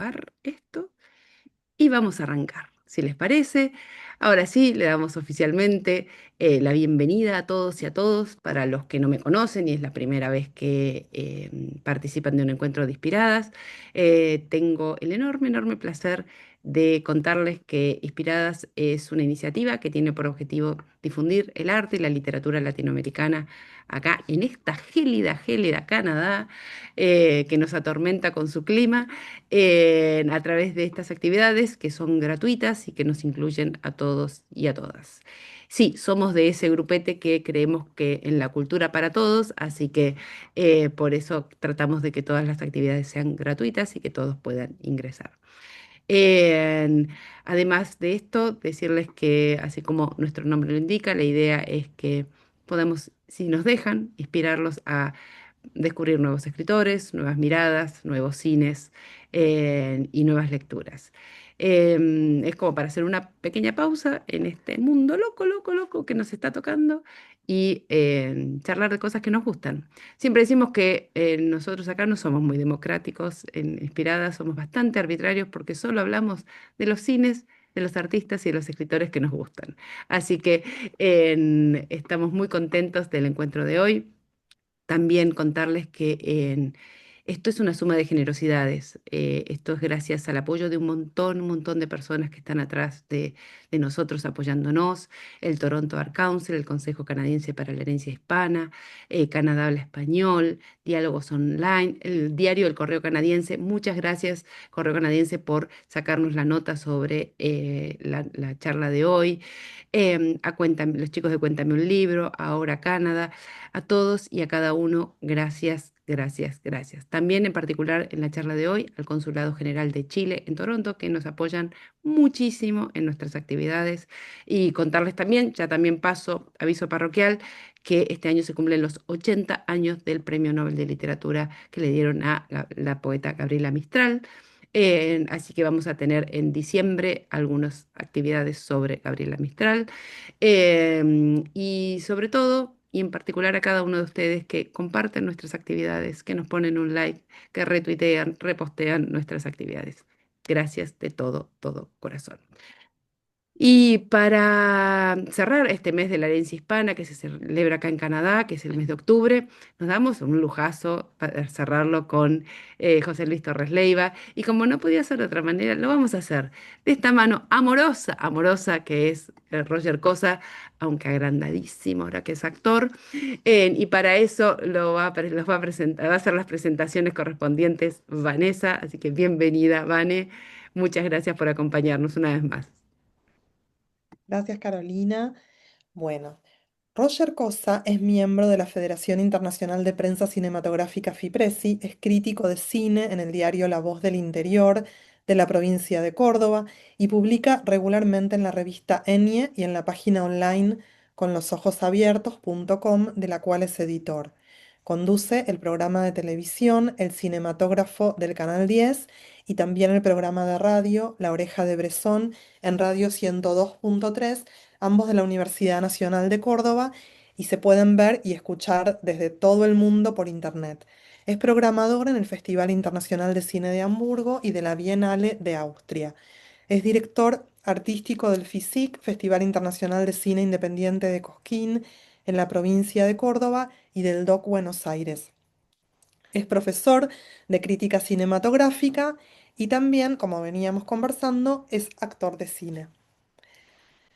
grabar esto y vamos a arrancar, si les parece. Ahora sí, le damos oficialmente la bienvenida a todos y a todos. Para los que no me conocen y es la primera vez que participan de un encuentro de Inspiradas, tengo el enorme, enorme placer de contarles que Inspiradas es una iniciativa que tiene por objetivo difundir el arte y la literatura latinoamericana acá en esta gélida, gélida Canadá, que nos atormenta con su clima, a través de estas actividades que son gratuitas y que nos incluyen a todos y a todas. Sí, somos de ese grupete que creemos que en la cultura para todos, así que por eso tratamos de que todas las actividades sean gratuitas y que todos puedan ingresar. En- Además de esto, decirles que, así como nuestro nombre lo indica, la idea es que podamos, si nos dejan, inspirarlos a descubrir nuevos escritores, nuevas miradas, nuevos cines y nuevas lecturas. Es como para hacer una pequeña pausa en este mundo loco, loco, loco que nos está tocando y charlar de cosas que nos gustan. Siempre decimos que nosotros acá no somos muy democráticos en Inspiradas, somos bastante arbitrarios porque solo hablamos de los cines, de los artistas y de los escritores que nos gustan. Así que estamos muy contentos del encuentro de hoy. También contarles que esto es una suma de generosidades. Esto es gracias al apoyo de un montón de personas que están atrás de nosotros apoyándonos. El Toronto Art Council, el Consejo Canadiense para la Herencia Hispana, Canadá Habla Español, Diálogos Online, el diario El Correo Canadiense. Muchas gracias, Correo Canadiense, por sacarnos la nota sobre la charla de hoy. Los chicos de Cuéntame un libro, Ahora Canadá. A todos y a cada uno, gracias, gracias, gracias. También en particular en la charla de hoy al Consulado General de Chile en Toronto, que nos apoyan muchísimo en nuestras actividades. Y contarles también, ya también paso, aviso parroquial, que este año se cumplen los 80 años del Premio Nobel de Literatura que le dieron a la poeta Gabriela Mistral. Así que vamos a tener en diciembre algunas actividades sobre Gabriela Mistral. Y sobre todo, y en particular a cada uno de ustedes que comparten nuestras actividades, que nos ponen un like, que retuitean, repostean nuestras actividades. Gracias de todo, todo corazón. Y para cerrar este mes de la herencia hispana que se celebra acá en Canadá, que es el mes de octubre, nos damos un lujazo para cerrarlo con José Luis Torres Leiva. Y como no podía ser de otra manera, lo vamos a hacer de esta mano amorosa, amorosa que es Roger Cosa, aunque agrandadísimo ahora que es actor. Y para eso los va a presentar, va a hacer las presentaciones correspondientes Vanessa. Así que bienvenida, Vane. Muchas gracias por acompañarnos una vez más. Gracias, Carolina. Bueno, Roger Cosa es miembro de la Federación Internacional de Prensa Cinematográfica FIPRESI, es crítico de cine en el diario La Voz del Interior de la provincia de Córdoba y publica regularmente en la revista Enie y en la página online conlosojosabiertos.com, de la cual es editor. Conduce el programa de televisión El Cinematógrafo del Canal 10 y también el programa de radio La Oreja de Bresson en Radio 102.3, ambos de la Universidad Nacional de Córdoba, y se pueden ver y escuchar desde todo el mundo por internet. Es programador en el Festival Internacional de Cine de Hamburgo y de la Bienale de Austria. Es director artístico del FICIC, Festival Internacional de Cine Independiente de Cosquín, en la provincia de Córdoba, y del DOC Buenos Aires. Es profesor de crítica cinematográfica y también, como veníamos conversando, es actor de cine.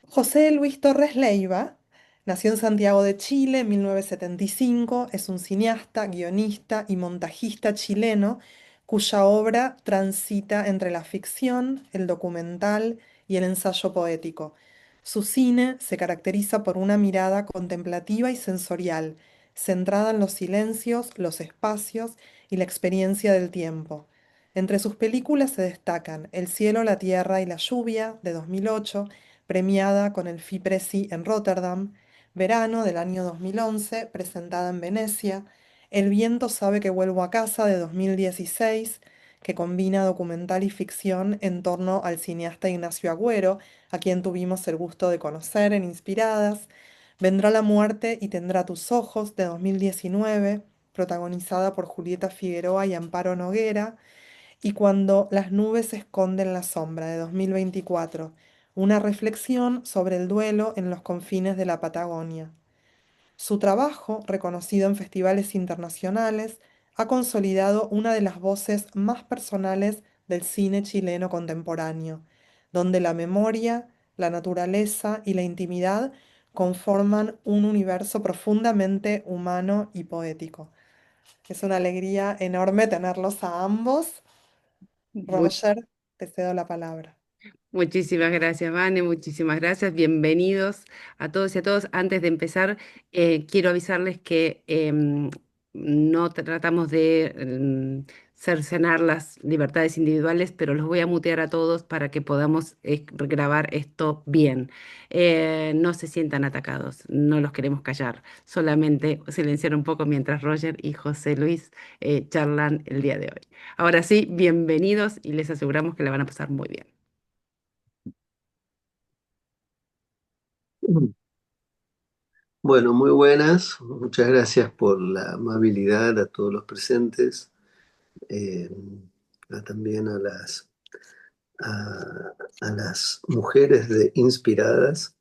José Luis Torres Leiva nació en Santiago de Chile en 1975, es un cineasta, guionista y montajista chileno cuya obra transita entre la ficción, el documental y el ensayo poético. Su cine se caracteriza por una mirada contemplativa y sensorial, centrada en los silencios, los espacios y la experiencia del tiempo. Entre sus películas se destacan El cielo, la tierra y la lluvia, de 2008, premiada con el FIPRESI en Rotterdam; Verano, del año 2011, presentada en Venecia; El viento sabe que vuelvo a casa, de 2016, que combina documental y ficción en torno al cineasta Ignacio Agüero, a quien tuvimos el gusto de conocer en Inspiradas; Vendrá la muerte y tendrá tus ojos, de 2019, protagonizada por Julieta Figueroa y Amparo Noguera; y Cuando las nubes esconden la sombra de 2024, una reflexión sobre el duelo en los confines de la Patagonia. Su trabajo, reconocido en festivales internacionales, ha consolidado una de las voces más personales del cine chileno contemporáneo, donde la memoria, la naturaleza y la intimidad conforman un universo profundamente humano y poético. Es una alegría enorme tenerlos a ambos. Roger, te cedo la palabra. Muchísimas gracias, Vane, muchísimas gracias. Bienvenidos a todos y a todos. Antes de empezar, quiero avisarles que no tratamos de cercenar las libertades individuales, pero los voy a mutear a todos para que podamos grabar esto bien. No se sientan atacados, no los queremos callar, solamente silenciar un poco mientras Roger y José Luis charlan el día de hoy. Ahora sí, bienvenidos y les aseguramos que la van a pasar muy bien. Bueno, muy buenas. Muchas gracias por la amabilidad a todos los presentes, eh, también a las mujeres inspiradas,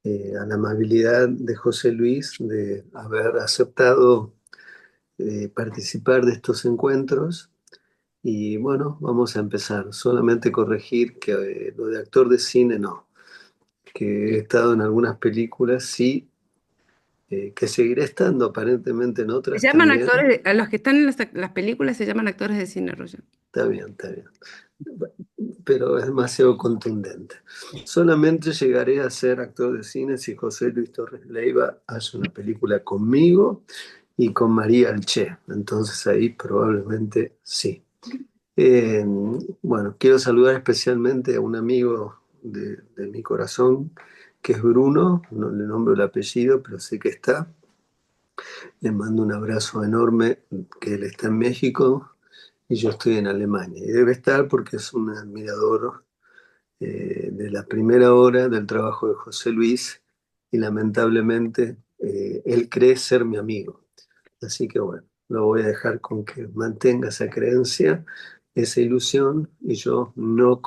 a la amabilidad de José Luis de haber aceptado participar de estos encuentros. Y bueno, vamos a empezar. Solamente corregir que lo de actor de cine no, que he estado en algunas películas, sí, que seguiré estando aparentemente en Se otras llaman también. actores, a los que están en las películas se llaman actores de cine, Roger. Está bien, está bien. Pero es demasiado contundente. Solamente llegaré a ser actor de cine si José Luis Torres Leiva hace una película conmigo y con María Alché. Entonces ahí probablemente sí. Eh, bueno, quiero saludar especialmente a un amigo de mi corazón, que es Bruno. No le nombro el apellido, pero sé que está. Le mando un abrazo enorme, que él está en México y yo estoy en Alemania. Y debe estar porque es un admirador de la primera hora del trabajo de José Luis y lamentablemente él cree ser mi amigo. Así que bueno, lo voy a dejar con que mantenga esa creencia, esa ilusión, y yo no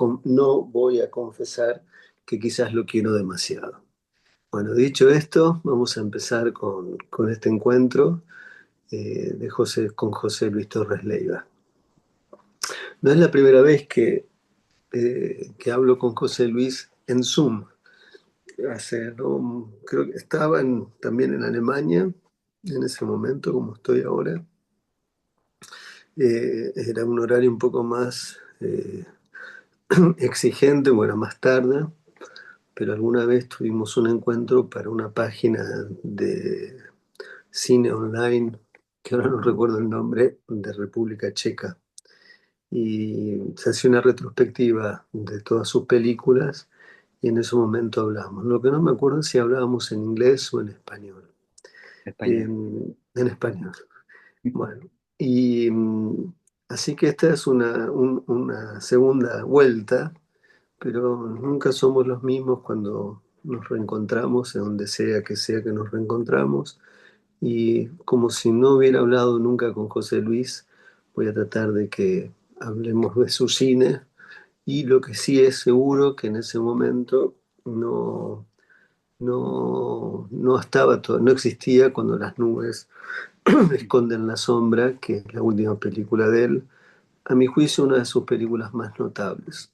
voy a confesar que quizás lo quiero demasiado. Bueno, dicho esto, vamos a empezar con este encuentro con José Luis Torres Leiva. No es la primera vez que hablo con José Luis en Zoom. No, creo que estaba también en Alemania en ese momento, como estoy ahora. Era un horario un poco más exigente, bueno, más tarde, pero alguna vez tuvimos un encuentro para una página de cine online, que ahora no recuerdo el nombre, de República Checa. Y se hacía una retrospectiva de todas sus películas y en ese momento hablamos. Lo que no me acuerdo es si hablábamos en inglés o en español. Español. En español. Bueno, y así que esta es una segunda vuelta, pero nunca somos los mismos cuando nos reencontramos, en donde sea que nos reencontramos. Y como si no hubiera hablado nunca con José Luis, voy a tratar de que hablemos de su cine. Y lo que sí es seguro que en ese momento no existía Cuando las nubes esconden la sombra, que es la última película de él. A mi juicio, una de sus películas más notables.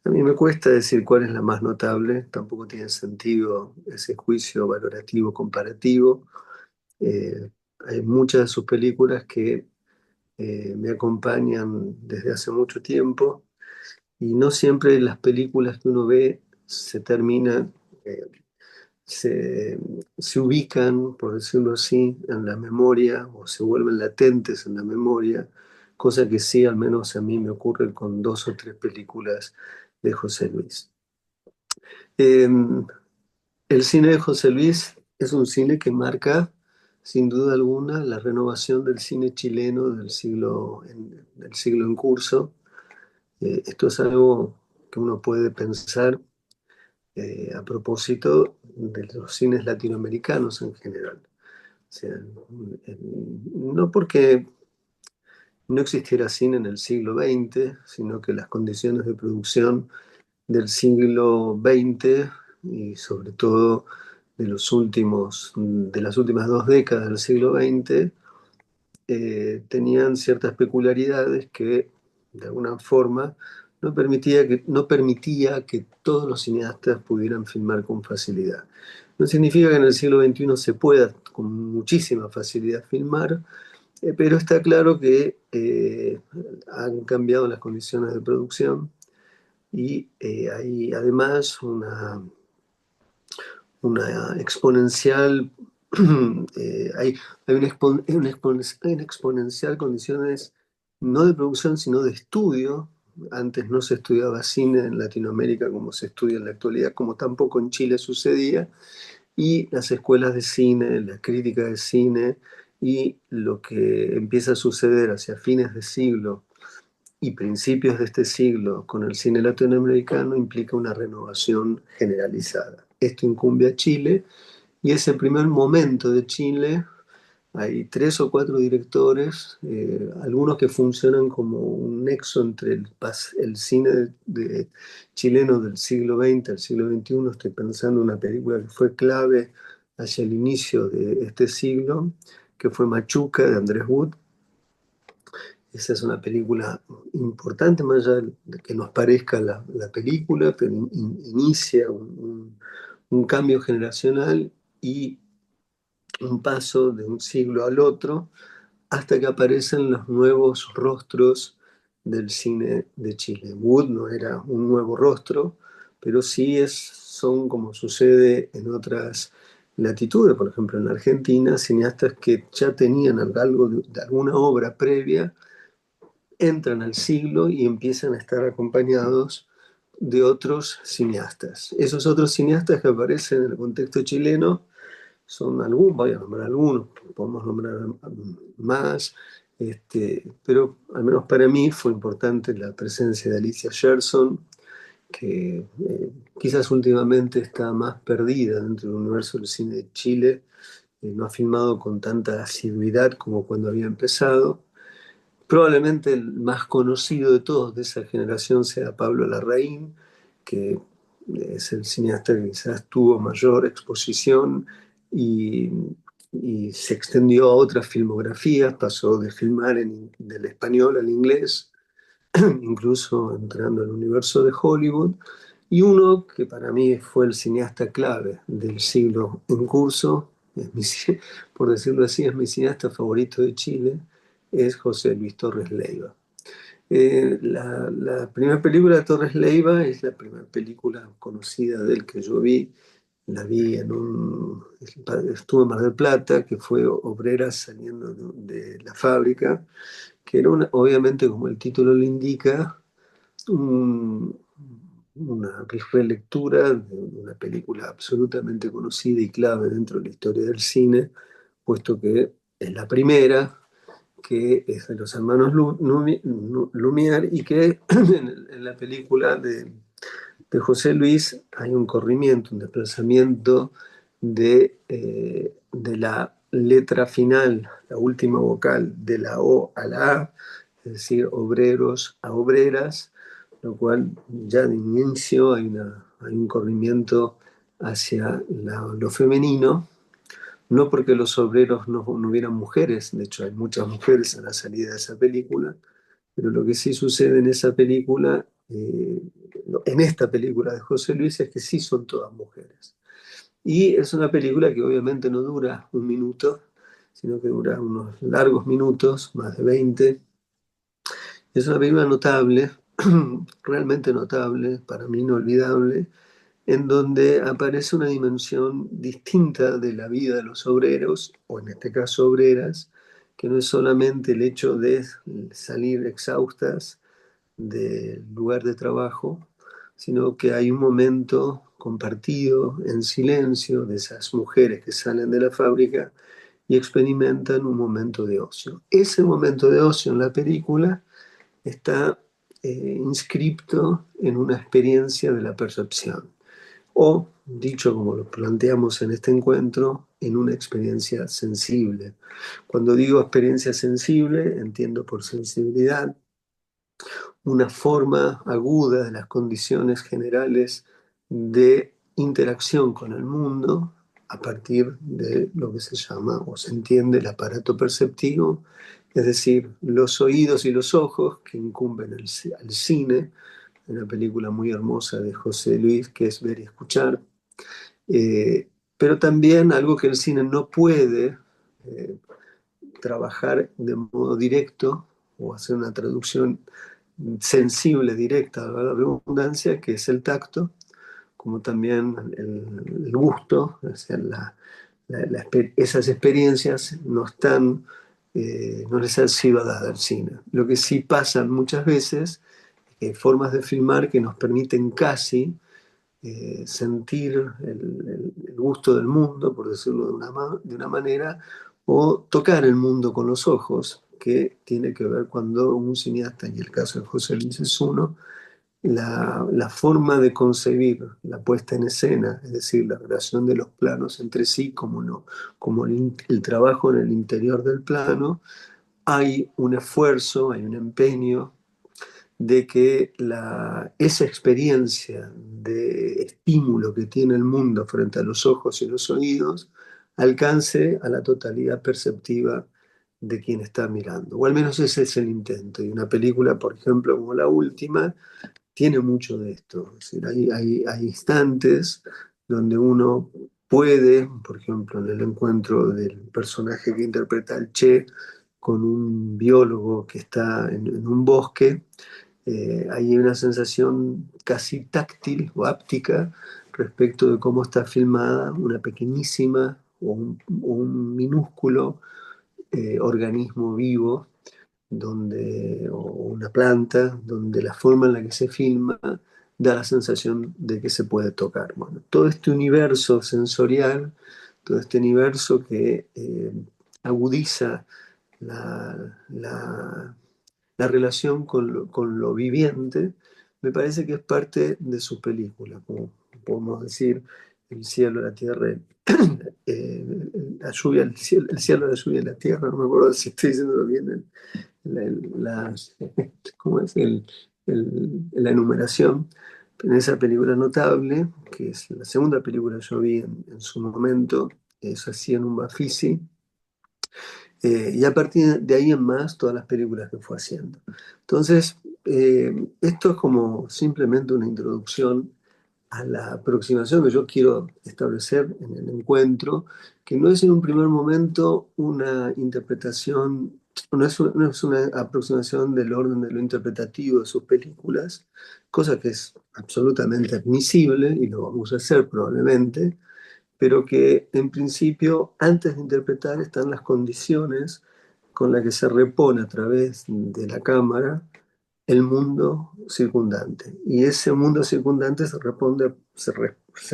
A mí me cuesta decir cuál es la más notable, tampoco tiene sentido ese juicio valorativo comparativo. Eh, Hay muchas de sus películas que me acompañan desde hace mucho tiempo y no siempre las películas que uno ve se terminan, eh, se, se ubican, por decirlo así, en la memoria o se vuelven latentes en la memoria, cosa que sí, al menos a mí me ocurre con dos o tres películas de José Luis. Eh, el cine de José Luis es un cine que marca, sin duda alguna, la renovación del cine chileno del siglo en curso. Esto es algo que uno puede pensar a propósito de los cines latinoamericanos en general. O sea, no porque no existiera cine en el siglo XX, sino que las condiciones de producción del siglo XX y sobre todo de las últimas 2 décadas del siglo XX, tenían ciertas peculiaridades que de alguna forma no permitía que todos los cineastas pudieran filmar con facilidad. No significa que en el siglo XXI se pueda con muchísima facilidad filmar, pero está claro que han cambiado las condiciones de producción y hay además una exponencial, hay una exponencial condiciones no de producción, sino de estudio. Antes no se estudiaba cine en Latinoamérica como se estudia en la actualidad, como tampoco en Chile sucedía, y las escuelas de cine, la crítica de cine y lo que empieza a suceder hacia fines de siglo y principios de este siglo con el cine latinoamericano implica una renovación generalizada. Esto incumbe a Chile y ese primer momento de Chile hay 3 o 4 directores, algunos que funcionan como un nexo entre el cine chileno del siglo XX al siglo XXI. Estoy pensando en una película que fue clave hacia el inicio de este siglo, que fue Machuca de Andrés Wood. Esa es una película importante, más allá de que nos parezca la película, pero inicia un cambio generacional y un paso de un siglo al otro hasta que aparecen los nuevos rostros del cine de Chile. Wood no era un nuevo rostro, pero sí son, como sucede en otras latitudes, por ejemplo en Argentina, cineastas que ya tenían algo de alguna obra previa entran al siglo y empiezan a estar acompañados de otros cineastas. Esos otros cineastas que aparecen en el contexto chileno son algunos, voy a nombrar algunos, podemos nombrar más, pero al menos para mí fue importante la presencia de Alicia Gerson, que quizás últimamente está más perdida dentro del universo del cine de Chile, no ha filmado con tanta asiduidad como cuando había empezado. Probablemente el más conocido de todos de esa generación sea Pablo Larraín, que es el cineasta que quizás tuvo mayor exposición y, y se extendió a otras filmografías, pasó de filmar del español al inglés, incluso entrando al universo de Hollywood. Y uno que para mí fue el cineasta clave del siglo en curso, por decirlo así, es mi cineasta favorito de Chile, es José Luis Torres Leiva. La primera película de Torres Leiva es la primera película conocida de él que yo vi. La vi estuve en Mar del Plata, que fue Obreras saliendo de la fábrica, que era obviamente, como el título lo indica, un- una relectura de una película absolutamente conocida y clave dentro de la historia del cine, puesto que es la primera, que es de los hermanos Lumière y que en la película de José Luis hay un corrimiento, un desplazamiento de la letra final, la última vocal, de la O a la A, es decir, obreros a obreras, lo cual ya de inicio hay un corrimiento hacia lo femenino, no porque los obreros no hubieran mujeres, de hecho hay muchas mujeres a la salida de esa película, pero lo que sí sucede en esa película, en esta película de José Luis, es que sí son todas mujeres. Y es una película que obviamente no dura un minuto, sino que dura unos largos minutos, más de 20. Es una película notable, realmente notable, para mí inolvidable, en donde aparece una dimensión distinta de la vida de los obreros, o en este caso obreras, que no es solamente el hecho de salir exhaustas del lugar de trabajo, sino que hay un momento compartido en silencio de esas mujeres que salen de la fábrica y experimentan un momento de ocio. Ese momento de ocio en la película está inscripto en una experiencia de la percepción. O, dicho como lo planteamos en este encuentro, en una experiencia sensible. Cuando digo experiencia sensible, entiendo por sensibilidad una forma aguda de las condiciones generales de interacción con el mundo a partir de lo que se llama o se entiende el aparato perceptivo, es decir, los oídos y los ojos que incumben al cine, una película muy hermosa de José Luis que es Ver y Escuchar, pero también algo que el cine no puede eh, trabajar de modo directo o hacer una traducción sensible, directa, a la redundancia, que es el tacto, como también el gusto, o sea, esas experiencias no están, no les han sido dadas al cine. Lo que sí pasa muchas veces es que hay formas de filmar que nos permiten casi sentir el gusto del mundo, por decirlo de una manera, o tocar el mundo con los ojos, que tiene que ver cuando un cineasta, y el caso de José Luis es uno, la forma de concebir la puesta en escena, es decir, la relación de los planos entre sí, como, no, como el trabajo en el interior del plano, hay un esfuerzo, hay un empeño de que esa experiencia de estímulo que tiene el mundo frente a los ojos y los oídos alcance a la totalidad perceptiva de quien está mirando. O al menos ese es el intento. Y una película, por ejemplo, como la última, tiene mucho de esto. Es decir, hay instantes donde uno puede, por ejemplo, en el encuentro del personaje que interpreta al Che con un biólogo que está en un bosque, hay una sensación casi táctil o áptica respecto de cómo está filmada una pequeñísima o un minúsculo organismo vivo o una planta, donde la forma en la que se filma da la sensación de que se puede tocar. Bueno, todo este universo sensorial, todo este universo que agudiza la la relación con lo viviente, me parece que es parte de su película, como podemos decir, el cielo, la tierra, la lluvia, el cielo, la lluvia y la tierra, no me acuerdo si estoy diciéndolo bien, ¿cómo es? La enumeración. En esa película notable, que es la segunda película que yo vi en su momento, es así en un Bafisi, y a partir de ahí en más, todas las películas que fue haciendo. Entonces, esto es como simplemente una introducción a la aproximación que yo quiero establecer en el encuentro, que no es en un primer momento una interpretación, no es una aproximación del orden de lo interpretativo de sus películas, cosa que es absolutamente admisible y lo vamos a hacer probablemente, pero que en principio, antes de interpretar, están las condiciones con las que se repone a través de la cámara el mundo circundante. Y ese mundo circundante se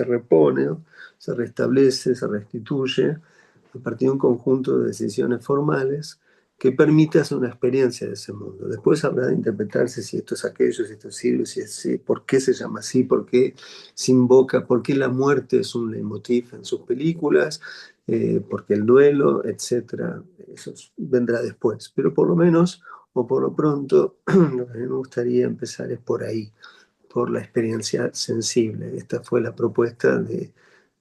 repone, ¿no? Se restablece, se restituye a partir de un conjunto de decisiones formales que permite hacer una experiencia de ese mundo. Después habrá de interpretarse si esto es aquello, si esto es sirve, si es, por qué se llama así, por qué se invoca, por qué la muerte es un leitmotiv en sus películas, por qué el duelo, etcétera. Eso vendrá después. Pero por lo menos, o por lo pronto, lo que a mí me gustaría empezar es por ahí, por la experiencia sensible. Esta fue la propuesta de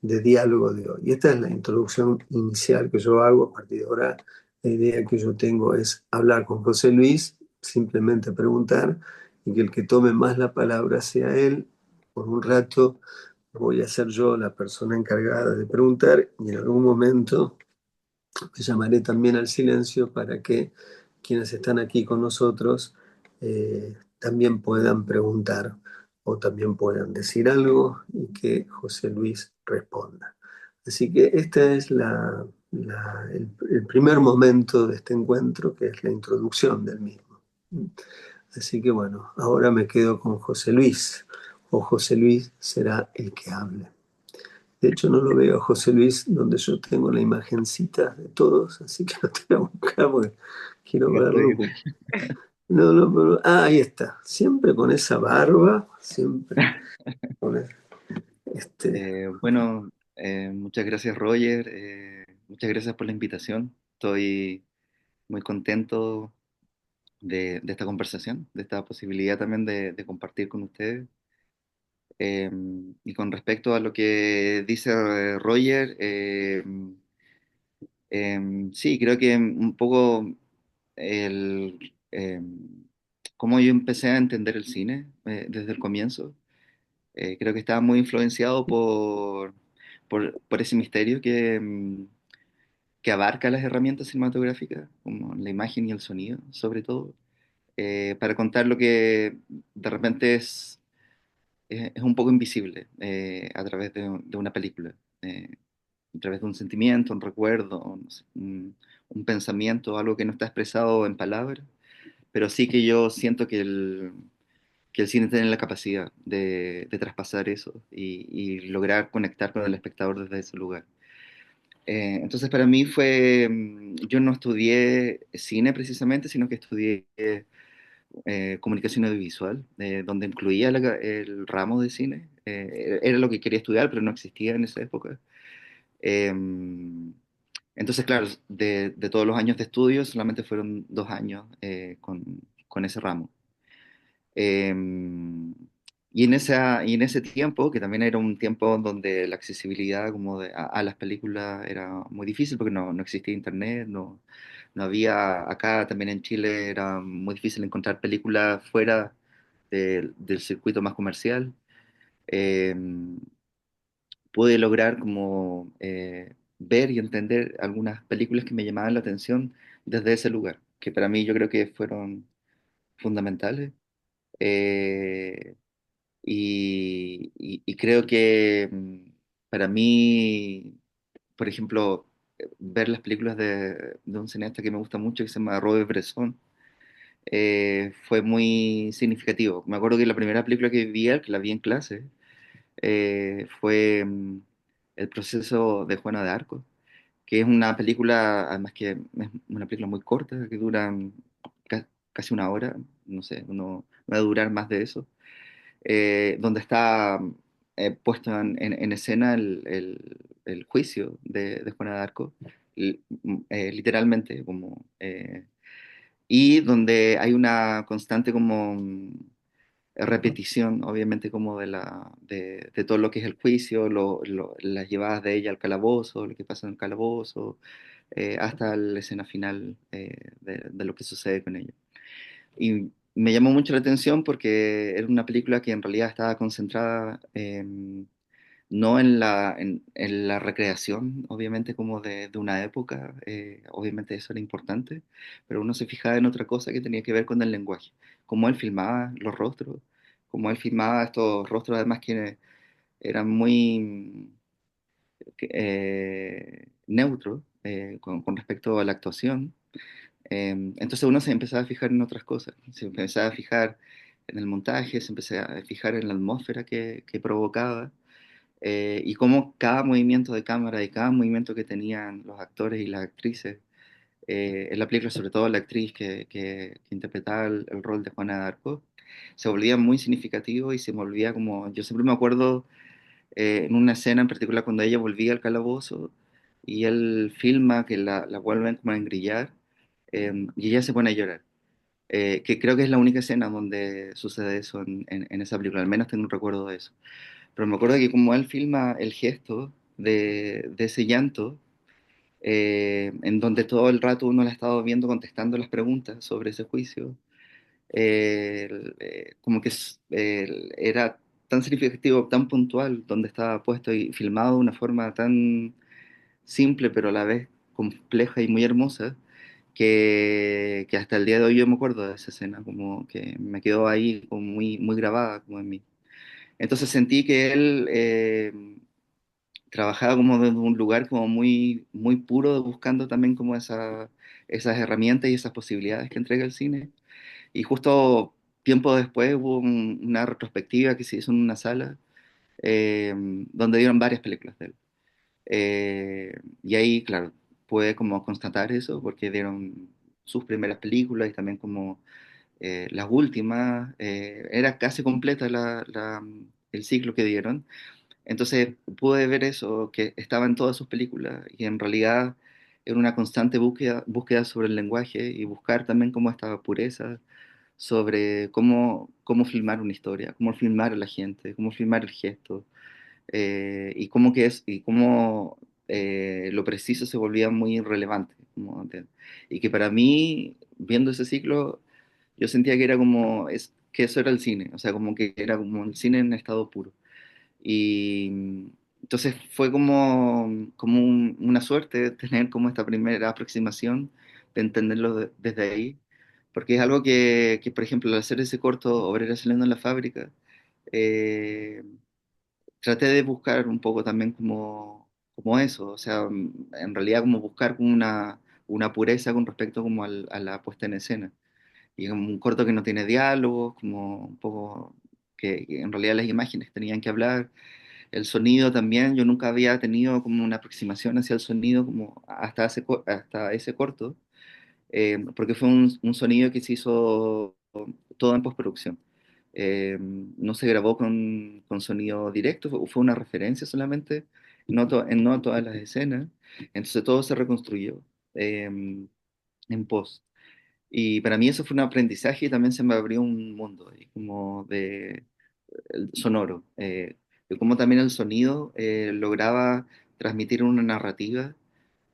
diálogo de hoy. Y esta es la introducción inicial que yo hago. A partir de ahora, la idea que yo tengo es hablar con José Luis, simplemente preguntar, y que el que tome más la palabra sea él. Por un rato voy a ser yo la persona encargada de preguntar y en algún momento me llamaré también al silencio para que quienes están aquí con nosotros también puedan preguntar o también puedan decir algo y que José Luis responda. Así que este es el primer momento de este encuentro, que es la introducción del mismo. Así que bueno, ahora me quedo con José Luis, o José Luis será el que hable. De hecho, no lo veo a José Luis donde yo tengo la imagencita de todos, así que lo tengo que buscar porque quiero Acá verlo. estoy. No, no, ahí está. Siempre con esa barba, siempre con este. Bueno, Muchas gracias, Roger. Muchas gracias por la invitación. Estoy muy contento de esta conversación, de esta posibilidad también de compartir con ustedes. Eh, y con respecto a lo que dice Roger, sí, creo que un poco cómo yo empecé a entender el cine desde el comienzo. Creo que estaba muy influenciado por ese misterio que abarca las herramientas cinematográficas, como la imagen y el sonido, sobre todo, para contar lo que de repente es un poco invisible a través de una película, a través de un sentimiento, un recuerdo, no sé, un pensamiento, algo que no está expresado en palabras, pero sí que yo siento que el cine tiene la capacidad de traspasar eso y lograr conectar con el espectador desde ese lugar. Entonces para mí yo no estudié cine precisamente, sino que estudié comunicación audiovisual, donde incluía el ramo de cine. Era lo que quería estudiar, pero no existía en esa época. Eh, entonces, claro, de todos los años de estudio, solamente fueron 2 años con ese ramo. Eh, y en ese tiempo, que también era un tiempo donde la accesibilidad como a las películas era muy difícil porque no existía internet, no había, acá también en Chile era muy difícil encontrar películas fuera del circuito más comercial. Eh, Pude lograr como ver y entender algunas películas que me llamaban la atención desde ese lugar, que para mí yo creo que fueron fundamentales. Eh, y creo que para mí, por ejemplo, ver las películas de un cineasta que me gusta mucho, que se llama Robert Bresson, fue muy significativo. Me acuerdo que la primera película que vi, que la vi en clase, fue El proceso de Juana de Arco, que es una película, además que es una película muy corta, que dura casi una hora, no sé, no va a durar más de eso, donde está puesto en escena el juicio de Juana de Arco, literalmente, como, y donde hay una constante como repetición, obviamente, como de todo lo que es el juicio, las llevadas de ella al calabozo, lo que pasa en el calabozo, hasta la escena final de lo que sucede con ella. Y me llamó mucho la atención porque era una película que en realidad estaba concentrada no en la recreación, obviamente, como de una época, obviamente eso era importante, pero uno se fijaba en otra cosa que tenía que ver con el lenguaje, cómo él filmaba los rostros, cómo él filmaba estos rostros, además que eran muy neutros con respecto a la actuación. Entonces uno se empezaba a fijar en otras cosas, se empezaba a fijar en el montaje, se empezaba a fijar en la atmósfera que provocaba y cómo cada movimiento de cámara y cada movimiento que tenían los actores y las actrices en la película, sobre todo la actriz que interpretaba el rol de Juana de Arco, se volvía muy significativo y se volvía como, yo siempre me acuerdo en una escena en particular cuando ella volvía al calabozo y él filma que la vuelven como a engrillar y ella se pone a llorar. Que creo que es la única escena donde sucede eso en esa película, al menos tengo un recuerdo de eso. Pero me acuerdo que como él filma el gesto de ese llanto, en donde todo el rato uno la ha estado viendo contestando las preguntas sobre ese juicio, como que era tan significativo, tan puntual, donde estaba puesto y filmado de una forma tan simple, pero a la vez compleja y muy hermosa, que hasta el día de hoy yo me acuerdo de esa escena, como que me quedó ahí como muy grabada como en mí. Entonces sentí que él trabajaba como desde un lugar como muy puro, buscando también como esas herramientas y esas posibilidades que entrega el cine. Y justo tiempo después hubo una retrospectiva que se hizo en una sala donde dieron varias películas de él. Y ahí, claro, pude como constatar eso porque dieron sus primeras películas y también como las últimas. Era casi completa el ciclo que dieron. Entonces pude ver eso, que estaba en todas sus películas y en realidad era una constante búsqueda sobre el lenguaje y buscar también como esta pureza sobre cómo filmar una historia, cómo filmar a la gente, cómo filmar el gesto, y cómo lo preciso se volvía muy relevante. Y que para mí, viendo ese ciclo, yo sentía que era que eso era el cine, o sea, como que era como el cine en estado puro. Y entonces fue una suerte tener como esta primera aproximación de entenderlo desde ahí, porque es algo por ejemplo, al hacer ese corto Obrera saliendo en la fábrica, eh, traté de buscar un poco también como eso, o sea, en realidad como buscar como una pureza con respecto como a la puesta en escena. Y como un corto que no tiene diálogos, como un poco que en realidad las imágenes tenían que hablar. El sonido también, yo nunca había tenido como una aproximación hacia el sonido como hasta ese corto, porque fue un sonido que se hizo todo en postproducción. No se grabó con sonido directo, fue una referencia solamente, no todas las escenas, entonces todo se reconstruyó eh, en post. Y para mí eso fue un aprendizaje y también se me abrió un mundo ahí, como de el sonoro, de cómo también el sonido lograba transmitir una narrativa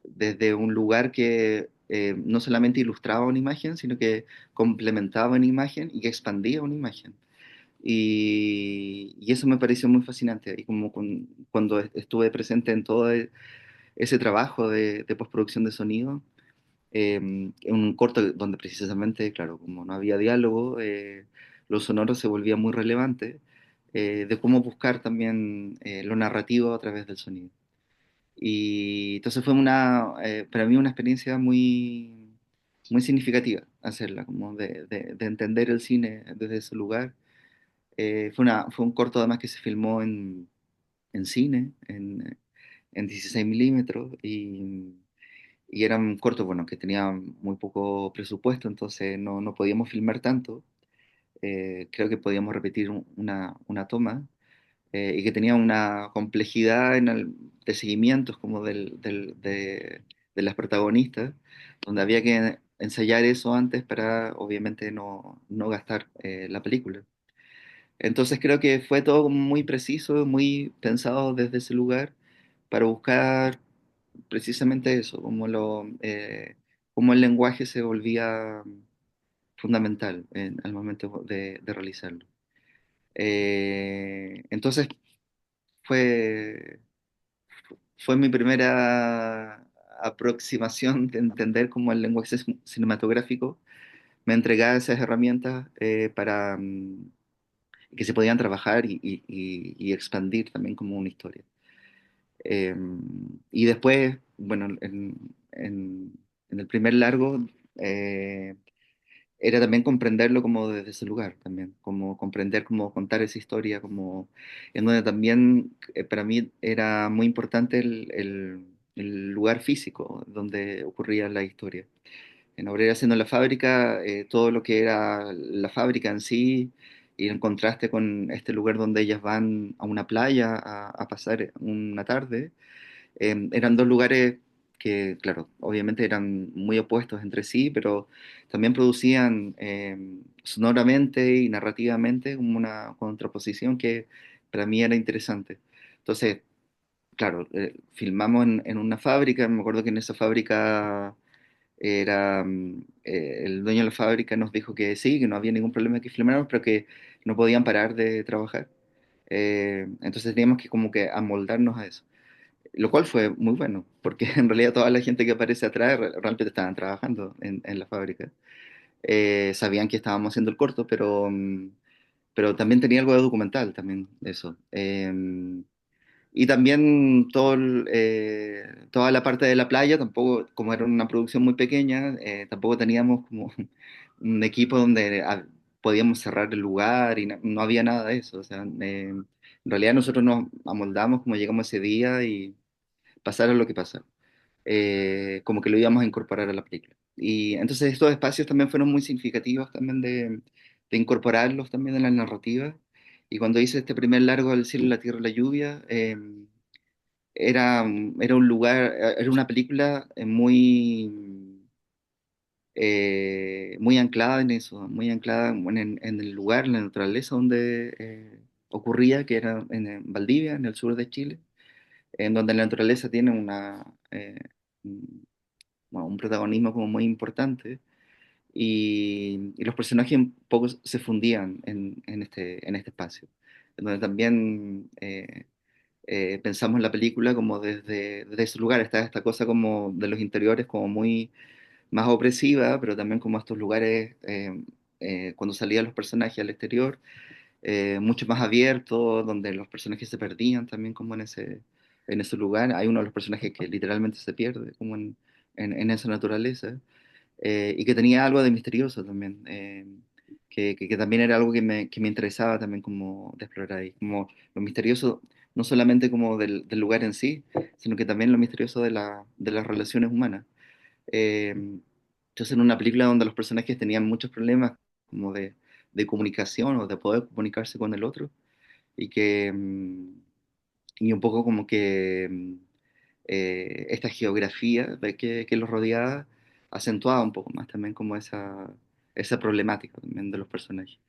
desde un lugar que no solamente ilustraba una imagen, sino que complementaba una imagen y que expandía una imagen. Y eso me pareció muy fascinante. Y como cuando estuve presente en todo ese trabajo de postproducción de sonido, en un corto donde precisamente, claro, como no había diálogo, lo sonoro se volvía muy relevante, de cómo buscar también lo narrativo a través del sonido. Y entonces fue para mí una experiencia muy significativa hacerla, como de entender el cine desde ese lugar. Fue un corto además que se filmó en cine, en 16 milímetros, y era un corto, bueno, que tenía muy poco presupuesto, entonces no podíamos filmar tanto. Creo que podíamos repetir una toma, y que tenía una complejidad de seguimientos como de las protagonistas, donde había que ensayar eso antes para obviamente no gastar la película. Entonces creo que fue todo como muy preciso, muy pensado desde ese lugar para buscar precisamente eso, cómo el lenguaje se volvía fundamental al momento de realizarlo. Entonces fue, fue mi primera aproximación de entender cómo el lenguaje cinematográfico me entregaba esas herramientas para que se podían trabajar y expandir también como una historia. Eh, y después, bueno, en el primer largo, eh, era también comprenderlo como desde ese lugar, también, como comprender cómo contar esa historia, como en donde también para mí era muy importante el lugar físico donde ocurría la historia. En Obrera haciendo la fábrica, todo lo que era la fábrica en sí, y en contraste con este lugar donde ellas van a una playa a pasar una tarde, eran dos lugares que, claro, obviamente eran muy opuestos entre sí, pero también producían sonoramente y narrativamente como una contraposición que para mí era interesante. Entonces, claro, filmamos en una fábrica, me acuerdo que en esa fábrica el dueño de la fábrica nos dijo que sí, que no había ningún problema que filmáramos, pero que no podían parar de trabajar. Entonces teníamos que como que amoldarnos a eso, lo cual fue muy bueno, porque en realidad toda la gente que aparece atrás realmente estaban trabajando en la fábrica. Sabían que estábamos haciendo el corto, pero también tenía algo de documental, también eso. Y también toda la parte de la playa, tampoco, como era una producción muy pequeña, tampoco teníamos como un equipo donde podíamos cerrar el lugar y no había nada de eso. O sea, en realidad nosotros nos amoldamos como llegamos ese día y pasara lo que pasara, como que lo íbamos a incorporar a la película. Y entonces estos espacios también fueron muy significativos también de incorporarlos también en la narrativa Y cuando hice este primer largo del cielo, la tierra y la lluvia, era un lugar, era una película muy anclada en eso, muy anclada en el lugar, en la naturaleza donde ocurría, que era en Valdivia, en el sur de Chile, en donde la naturaleza tiene un, bueno, un protagonismo como muy importante y los personajes un poco se fundían en este espacio, en donde también pensamos la película como desde ese lugar, está esta cosa como de los interiores como muy más opresiva, pero también como estos lugares, cuando salían los personajes al exterior, mucho más abiertos, donde los personajes se perdían también como en ese lugar. Hay uno de los personajes que literalmente se pierde como en esa naturaleza, y que tenía algo de misterioso también, que también era algo que me interesaba también como de explorar ahí, como lo misterioso, no solamente como del lugar en sí, sino que también lo misterioso de las relaciones humanas. Eh, entonces, en una película donde los personajes tenían muchos problemas como de comunicación o de poder comunicarse con el otro, y y un poco como que esta geografía que los rodeaba acentuaba un poco más también como esa problemática también de los personajes.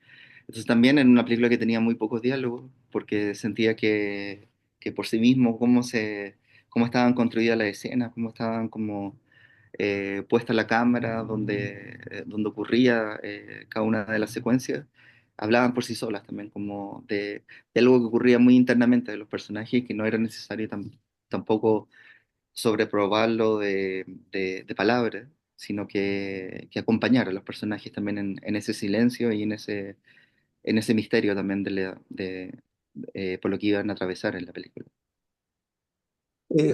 Entonces también en una película que tenía muy pocos diálogos, porque sentía que por sí mismo cómo estaban construidas las escenas, cómo estaban como puesta la cámara, donde ocurría cada una de las secuencias, hablaban por sí solas también, como de algo que ocurría muy internamente de los personajes y que no era necesario tampoco sobreprobarlo de palabras, sino que acompañar a los personajes también en ese silencio y en ese misterio también por lo que iban a atravesar en la película.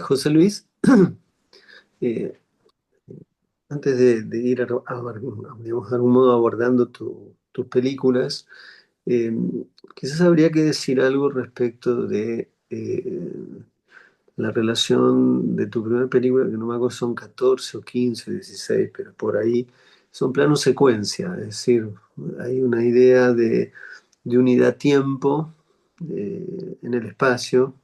José Luis, eh, antes de ir digamos, de algún modo abordando tus películas, eh, quizás habría que decir algo respecto de la relación de tu primera película, que no me acuerdo, son 14 o 15 16, pero por ahí son planos secuencia, es decir, hay una idea de unidad-tiempo en el espacio.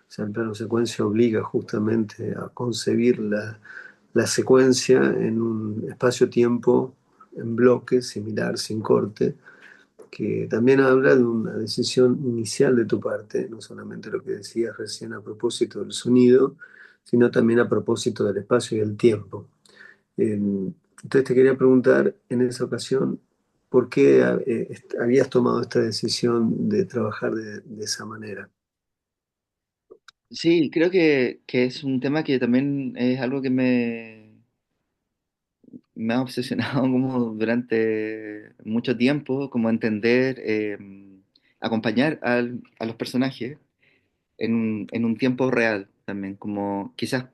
O sea, el plano secuencia obliga justamente a concebir la secuencia en un espacio-tiempo en bloque, similar, sin corte, que también habla de una decisión inicial de tu parte, no solamente lo que decías recién a propósito del sonido, sino también a propósito del espacio y el tiempo. Entonces te quería preguntar en esa ocasión, ¿por qué habías tomado esta decisión de trabajar de esa manera? Sí, creo que es un tema que también es algo que me ha obsesionado como durante mucho tiempo, como entender, acompañar a los personajes en un tiempo real también, como quizás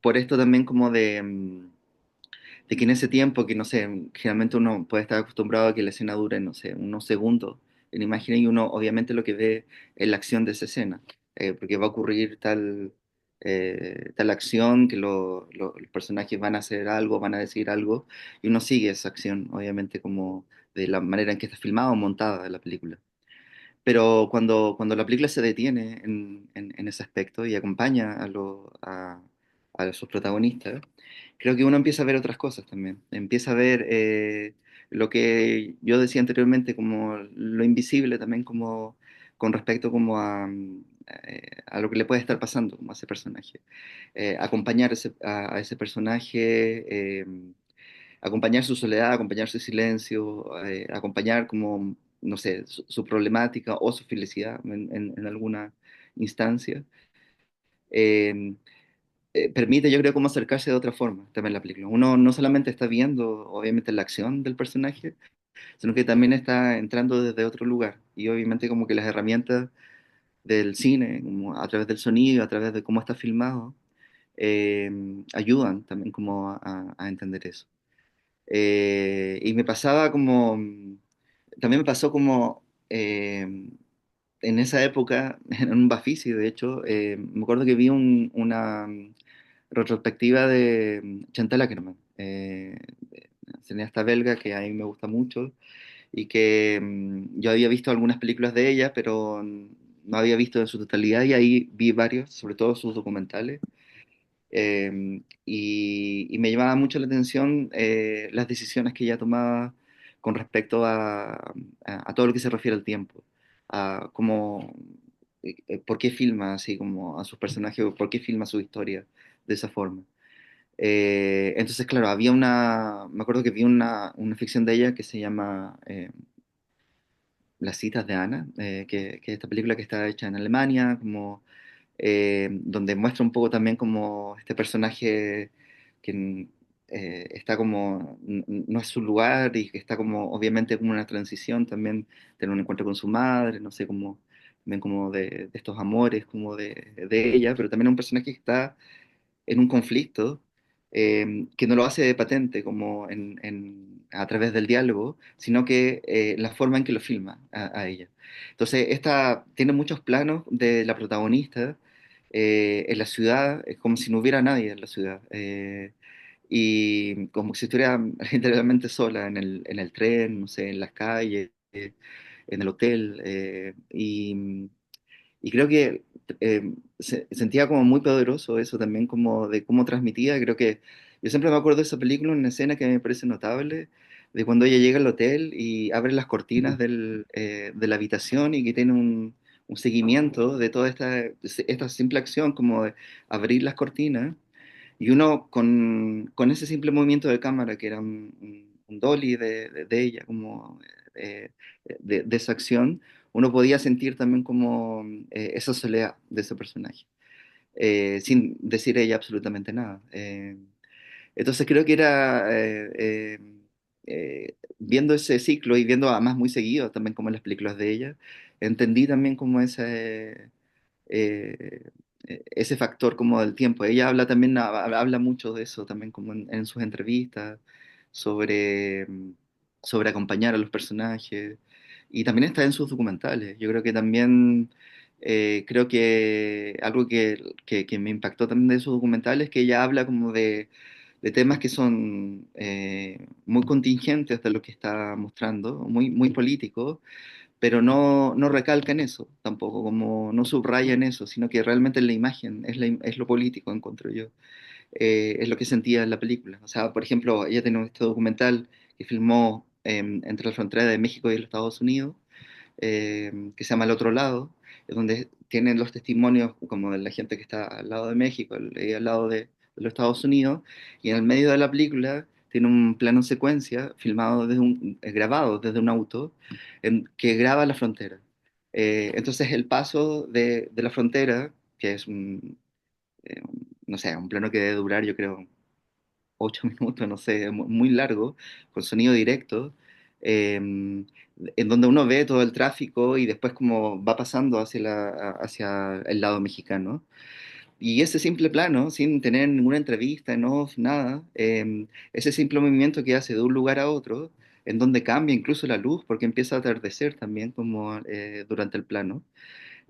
por esto también como de que en ese tiempo, que no sé, generalmente uno puede estar acostumbrado a que la escena dure, no sé, unos segundos en imagen y uno obviamente lo que ve es la acción de esa escena, porque va a ocurrir tal acción que los personajes van a hacer algo, van a decir algo, y uno sigue esa acción, obviamente como de la manera en que está filmada o montada la película. Pero cuando la película se detiene en ese aspecto y acompaña a sus protagonistas, creo que uno empieza a ver otras cosas también. Empieza a ver lo que yo decía anteriormente, como lo invisible también, como con respecto como a lo que le puede estar pasando como a ese personaje. Acompañar a ese personaje, acompañar su soledad, acompañar su silencio, acompañar como, no sé, su problemática o su felicidad en alguna instancia. Eh, Permite, yo creo, como acercarse de otra forma también la película. Uno no solamente está viendo, obviamente, la acción del personaje, sino que también está entrando desde otro lugar. Y obviamente como que las herramientas del cine, como a través del sonido, a través de cómo está filmado, eh, ayudan también como a entender eso. Y me pasaba como, también me pasó como en esa época, en un Bafisi, de hecho, me acuerdo que vi una retrospectiva de Chantal Akerman, cineasta belga que a mí me gusta mucho, y que yo había visto algunas películas de ella, pero no había visto en su totalidad y ahí vi varios, sobre todo sus documentales. Y me llamaba mucho la atención las decisiones que ella tomaba con respecto a todo lo que se refiere al tiempo, a cómo, por qué filma así como a sus personajes, o por qué filma su historia de esa forma. Entonces, claro, me acuerdo que vi una ficción de ella que se llama Las citas de Ana, que es esta película que está hecha en Alemania, como donde muestra un poco también como este personaje que está como, no es su lugar y que está como, obviamente, como una transición también, tener un encuentro con su madre, no sé, como, también como de estos amores, como de ella, pero también un personaje que está en un conflicto que no lo hace de patente como a través del diálogo, sino que la forma en que lo filma a ella. Entonces, esta tiene muchos planos de la protagonista en la ciudad, es como si no hubiera nadie en la ciudad. Y como si estuviera literalmente sola en el tren, no sé, en las calles, en el hotel. Y creo que sentía como muy poderoso eso también, como de cómo transmitía. Creo que yo siempre me acuerdo de esa película, una escena que me parece notable, de cuando ella llega al hotel y abre las cortinas de la habitación y que tiene un seguimiento de toda esta simple acción, como de abrir las cortinas. Y uno con ese simple movimiento de cámara, que era un dolly de ella, como eh, de esa acción, uno podía sentir también como esa soledad de ese personaje, sin decir ella absolutamente nada. Entonces creo que era, viendo ese ciclo y viendo además muy seguido también como en las películas de ella, entendí también como eh, ese factor como del tiempo. Ella habla también, habla mucho de eso también como en sus entrevistas, sobre, sobre acompañar a los personajes, y también está en sus documentales. Yo creo que también, creo que algo que me impactó también de sus documentales es que ella habla como de temas que son muy contingentes de lo que está mostrando, muy políticos, pero no recalca en eso tampoco, como no subraya en eso, sino que realmente la imagen es lo político, encuentro yo. Es lo que sentía en la película. O sea, por ejemplo, ella tiene este documental que filmó entre la frontera de México y los Estados Unidos, que se llama El Otro Lado, donde tienen los testimonios como de la gente que está al lado de México y al lado de los Estados Unidos, y en el medio de la película tiene un plano secuencia filmado grabado desde un auto que graba la frontera. Entonces el paso de la frontera, que es no sé, un plano que debe durar, yo creo, 8 minutos, no sé, muy largo, con sonido directo, en donde uno ve todo el tráfico y después como va pasando hacia el lado mexicano. Y ese simple plano, sin tener ninguna entrevista, no, nada, ese simple movimiento que hace de un lugar a otro, en donde cambia incluso la luz, porque empieza a atardecer también como durante el plano.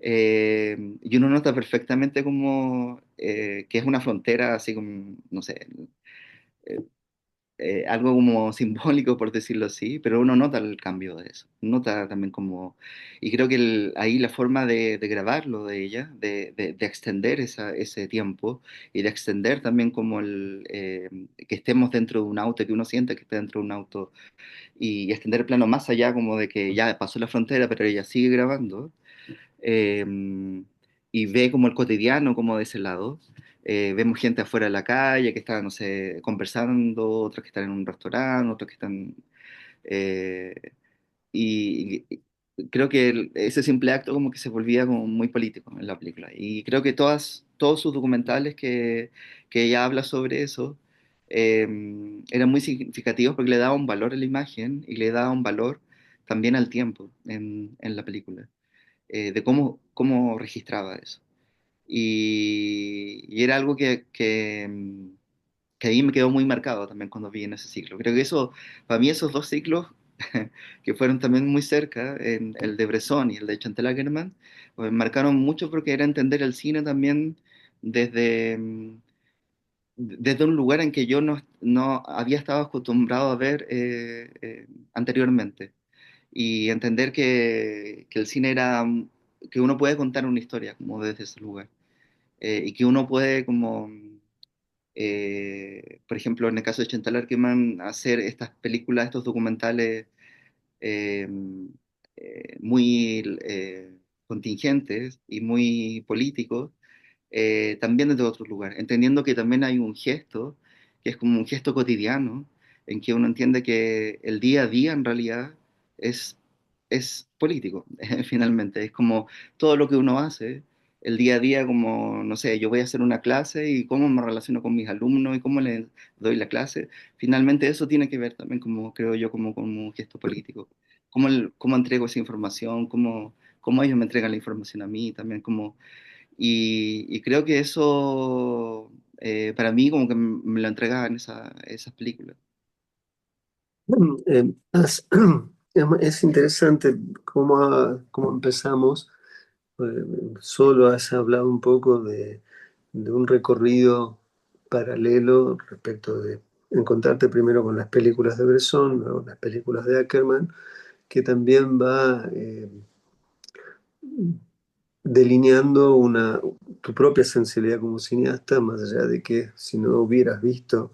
Y uno nota perfectamente como que es una frontera así como, no sé, eh, algo como simbólico, por decirlo así, pero uno nota el cambio de eso, nota también como, y creo que ahí la forma de grabarlo de ella, de extender ese tiempo y de extender también como que estemos dentro de un auto, que uno siente que está dentro de un auto y extender el plano más allá como de que ya pasó la frontera, pero ella sigue grabando, eh, y ve como el cotidiano como de ese lado. Vemos gente afuera de la calle que está, no sé, conversando, otros que están en un restaurante, otros que están... eh, y creo que ese simple acto como que se volvía como muy político en la película. Y creo que todos sus documentales que ella habla sobre eso eh, eran muy significativos porque le daba un valor a la imagen y le daba un valor también al tiempo en la película, de cómo registraba eso. Y era algo que a mí me quedó muy marcado también cuando vi en ese ciclo. Creo que eso, para mí esos dos ciclos, que fueron también muy cerca, en el de Bresson y el de Chantal Akerman, pues, me marcaron mucho porque era entender el cine también desde, desde un lugar en que yo no había estado acostumbrado a ver anteriormente. y entender que el cine era, que uno puede contar una historia como desde ese lugar. Y que uno puede como, por ejemplo, en el caso de Chantal Akerman, hacer estas películas, estos documentales eh, muy contingentes y muy políticos, también desde otros lugares, entendiendo que también hay un gesto, que es como un gesto cotidiano, en que uno entiende que el día a día en realidad es, es político, finalmente, es como todo lo que uno hace. El día a día, como, no sé, yo voy a hacer una clase y cómo me relaciono con mis alumnos y cómo les doy la clase. Finalmente eso tiene que ver también, como creo yo, como un gesto político. Cómo entrego esa información, cómo ellos me entregan la información a mí, también como y creo que eso, para mí, como que me lo entregaban esas películas. Eh, has- es interesante cómo empezamos. Solo has hablado un poco de un recorrido paralelo respecto de encontrarte primero con las películas de Bresson, luego las películas de Ackerman, que también va delineando tu propia sensibilidad como cineasta, más allá de que si no hubieras visto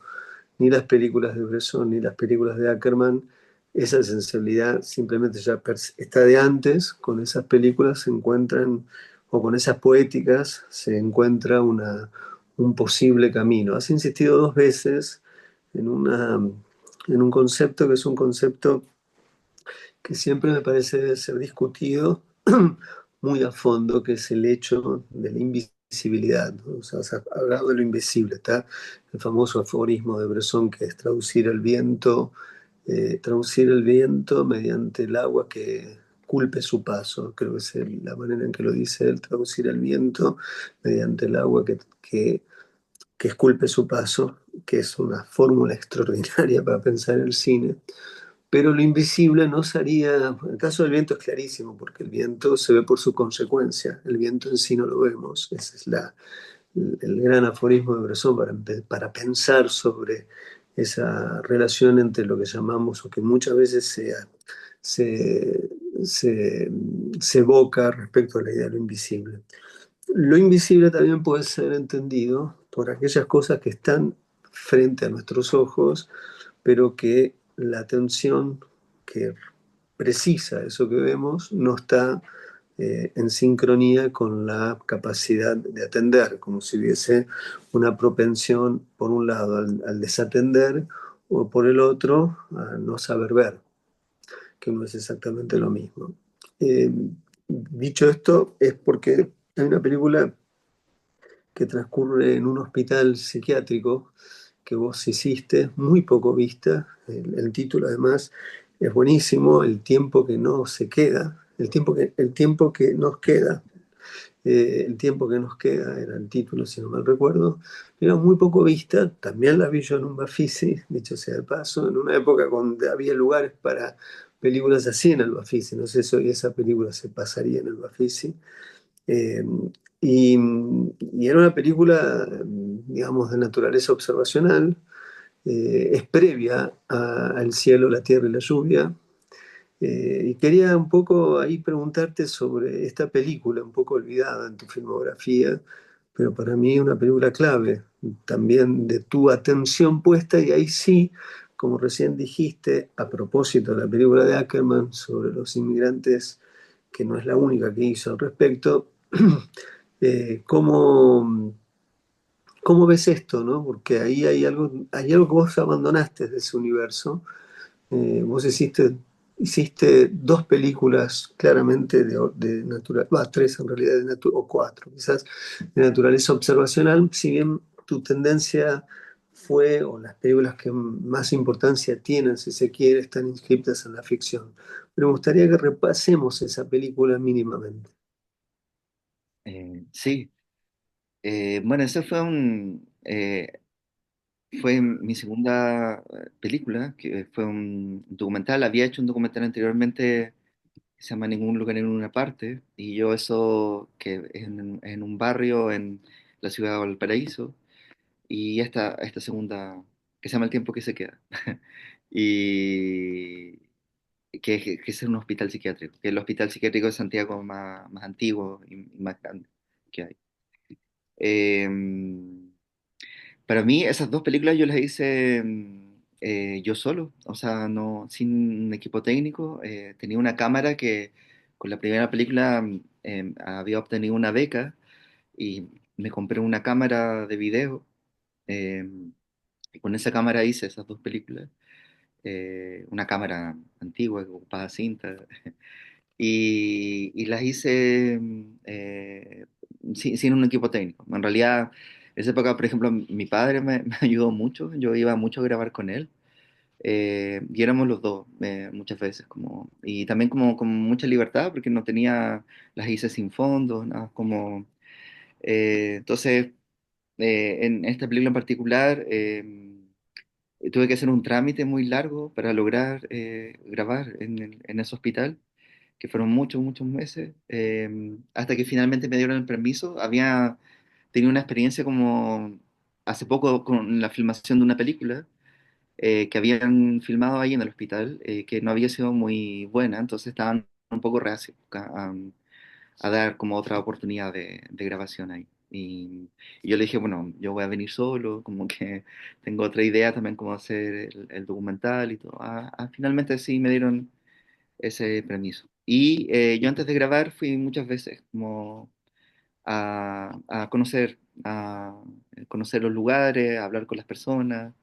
ni las películas de Bresson ni las películas de Ackerman, esa sensibilidad simplemente ya está de antes, con esas películas se encuentran, o con esas poéticas se encuentra un posible camino. Has insistido dos veces en un concepto que es un concepto que siempre me parece debe ser discutido muy a fondo, que es el hecho de la invisibilidad, ¿no? O sea, se ha hablado de lo invisible, está el famoso aforismo de Bresson que es traducir el viento mediante el agua que culpe su paso, creo que es la manera en que lo dice él, traducir el viento mediante el agua que esculpe su paso, que es una fórmula extraordinaria para pensar el cine. Pero lo invisible no sería, el caso del viento es clarísimo, porque el viento se ve por su consecuencia, el viento en sí no lo vemos, ese es el gran aforismo de Bresson para pensar sobre esa relación entre lo que llamamos, o que muchas veces se, se, se evoca respecto a la idea de lo invisible. Lo invisible también puede ser entendido por aquellas cosas que están frente a nuestros ojos, pero que la atención que precisa eso que vemos no está en sincronía con la capacidad de atender, como si hubiese una propensión, por un lado, al desatender o por el otro, a no saber ver, que no es exactamente lo mismo. Eh, Dicho esto, es porque hay una película que transcurre en un hospital psiquiátrico que vos hiciste, muy poco vista. El título además es buenísimo, El tiempo que no se queda, el tiempo que nos queda. El tiempo que nos queda era el título, si no mal recuerdo. Era muy poco vista, también la vi yo en un Bafisi, dicho sea de paso, en una época donde había lugares para películas así en el Bafisi. No sé si hoy esa película se pasaría en el Bafisi. Eh, y era una película, digamos, de naturaleza observacional, es previa al cielo, la tierra y la lluvia. Y quería un poco ahí preguntarte sobre esta película, un poco olvidada en tu filmografía, pero para mí una película clave, también de tu atención puesta, y ahí sí, como recién dijiste, a propósito de la película de Ackerman sobre los inmigrantes, que no es la única que hizo al respecto, ¿cómo, cómo ves esto, ¿no? Porque ahí hay algo que vos abandonaste de ese universo. Vos hiciste dos películas claramente de naturaleza, tres en realidad, o cuatro quizás, de naturaleza observacional, si bien tu tendencia fue, o las películas que más importancia tienen, si se quiere, están inscritas en la ficción. Pero me gustaría que repasemos esa película mínimamente. Sí, bueno, ese fue mi segunda película, que fue un documental. Había hecho un documental anteriormente que se llama Ningún lugar en una parte, y yo eso, que es en un barrio en la ciudad de Valparaíso, y esta segunda, que se llama El tiempo que se queda. Y, que es un hospital psiquiátrico, que el hospital psiquiátrico de Santiago es más antiguo y más grande que hay. Eh, para mí, esas dos películas yo las hice yo solo, o sea, no, sin un equipo técnico. Tenía una cámara que con la primera película había obtenido una beca y me compré una cámara de video. eh, y con esa cámara hice esas dos películas. Una cámara antigua que ocupaba cinta. Y las hice sin un equipo técnico. En realidad, en esa época, por ejemplo, mi padre me ayudó mucho, yo iba mucho a grabar con él, y éramos los dos muchas veces, y también como con mucha libertad, porque no tenía, las hice sin fondos, nada, entonces, en esta película en particular, tuve que hacer un trámite muy largo para lograr grabar en ese hospital, que fueron muchos, muchos meses, hasta que finalmente me dieron el permiso. Había tenido una experiencia como hace poco con la filmación de una película que habían filmado ahí en el hospital, que no había sido muy buena, entonces estaban un poco reacios a dar como otra oportunidad de grabación ahí. Y yo le dije, bueno, yo voy a venir solo, como que tengo otra idea también cómo hacer el documental y todo. Finalmente sí me dieron ese permiso. Y yo antes de grabar fui muchas veces como a conocer los lugares, a hablar con las personas,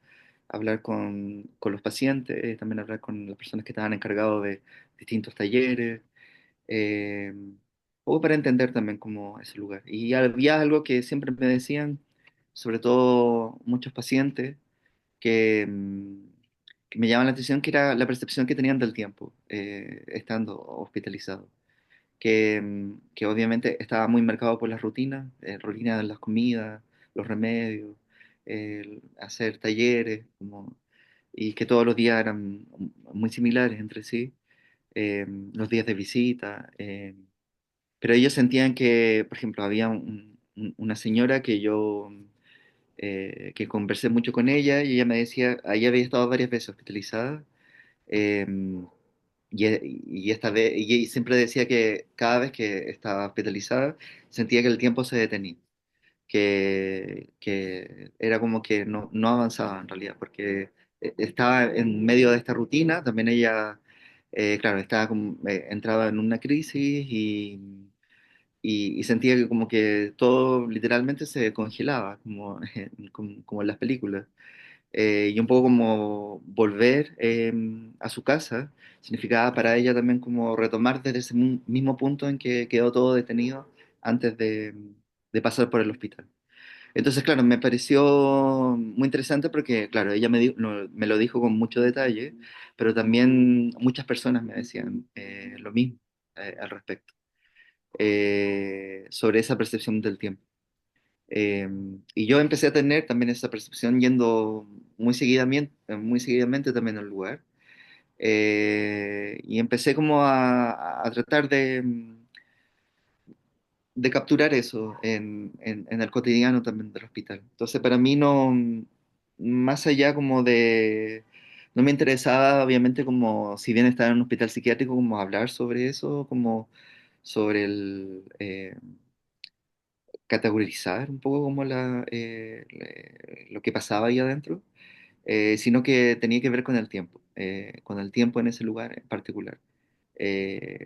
hablar con los pacientes, también hablar con las personas que estaban encargados de distintos talleres, un poco para entender también cómo es el lugar. Y había algo que siempre me decían, sobre todo muchos pacientes, que, que me llama la atención, que era la percepción que tenían del tiempo, estando hospitalizados, que obviamente estaba muy marcado por las rutinas, rutinas de las comidas, los remedios, el hacer talleres, y que todos los días eran muy similares entre sí, los días de visita, pero ellos sentían que, por ejemplo, había una señora que que conversé mucho con ella y ella me decía, ella había estado varias veces hospitalizada, eh, y esta vez, y siempre decía que cada vez que estaba hospitalizada sentía que el tiempo se detenía, que era como que no avanzaba en realidad, porque estaba en medio de esta rutina, también ella, claro, estaba entraba en una crisis y sentía que como que todo literalmente se congelaba, como en las películas. Y un poco como volver a su casa significaba para ella también como retomar desde ese mismo punto en que quedó todo detenido antes de pasar por el hospital. Entonces, claro, me pareció muy interesante porque, claro, ella me lo dijo con mucho detalle, pero también muchas personas me decían lo mismo al respecto, sobre esa percepción del tiempo. Y yo empecé a tener también esa percepción yendo muy seguidamente también al lugar. Y empecé como a tratar de capturar eso en el cotidiano también del hospital. Entonces, para mí no, más allá como no me interesaba, obviamente, como si bien estaba en un hospital psiquiátrico, como hablar sobre eso, como sobre categorizar un poco como lo que pasaba ahí adentro, sino que tenía que ver con el tiempo en ese lugar en particular,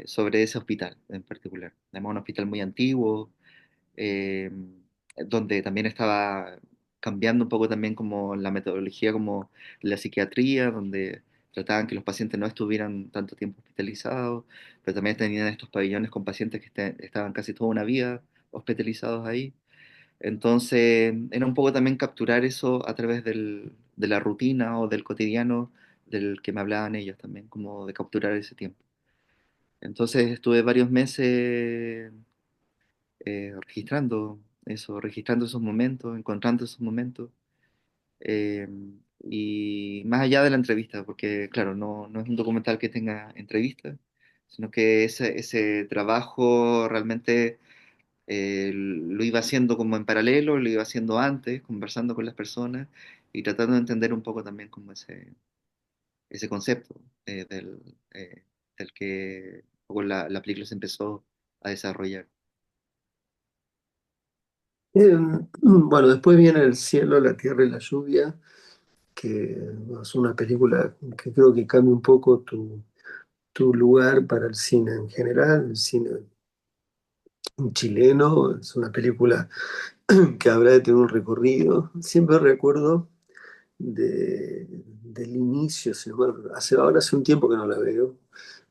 sobre ese hospital en particular. Además, un hospital muy antiguo, eh, donde también estaba cambiando un poco también como la metodología como de la psiquiatría, donde trataban que los pacientes no estuvieran tanto tiempo hospitalizados, pero también tenían estos pabellones con pacientes que estaban casi toda una vida hospitalizados ahí. Entonces, era un poco también capturar eso a través de la rutina o del cotidiano del que me hablaban ellos también, como de capturar ese tiempo. Entonces, estuve varios meses registrando esos momentos, encontrando esos momentos, eh, y más allá de la entrevista, porque claro, no es un documental que tenga entrevistas, sino que ese trabajo realmente lo iba haciendo como en paralelo, lo iba haciendo antes, conversando con las personas y tratando de entender un poco también como ese concepto, del, del que luego la película se empezó a desarrollar. Bueno, después viene El cielo, la tierra y la lluvia, que es una película que creo que cambia un poco tu lugar para el cine en general, el cine chileno. Es una película que habrá de tener un recorrido. Siempre recuerdo del inicio, ahora hace un tiempo que no la veo.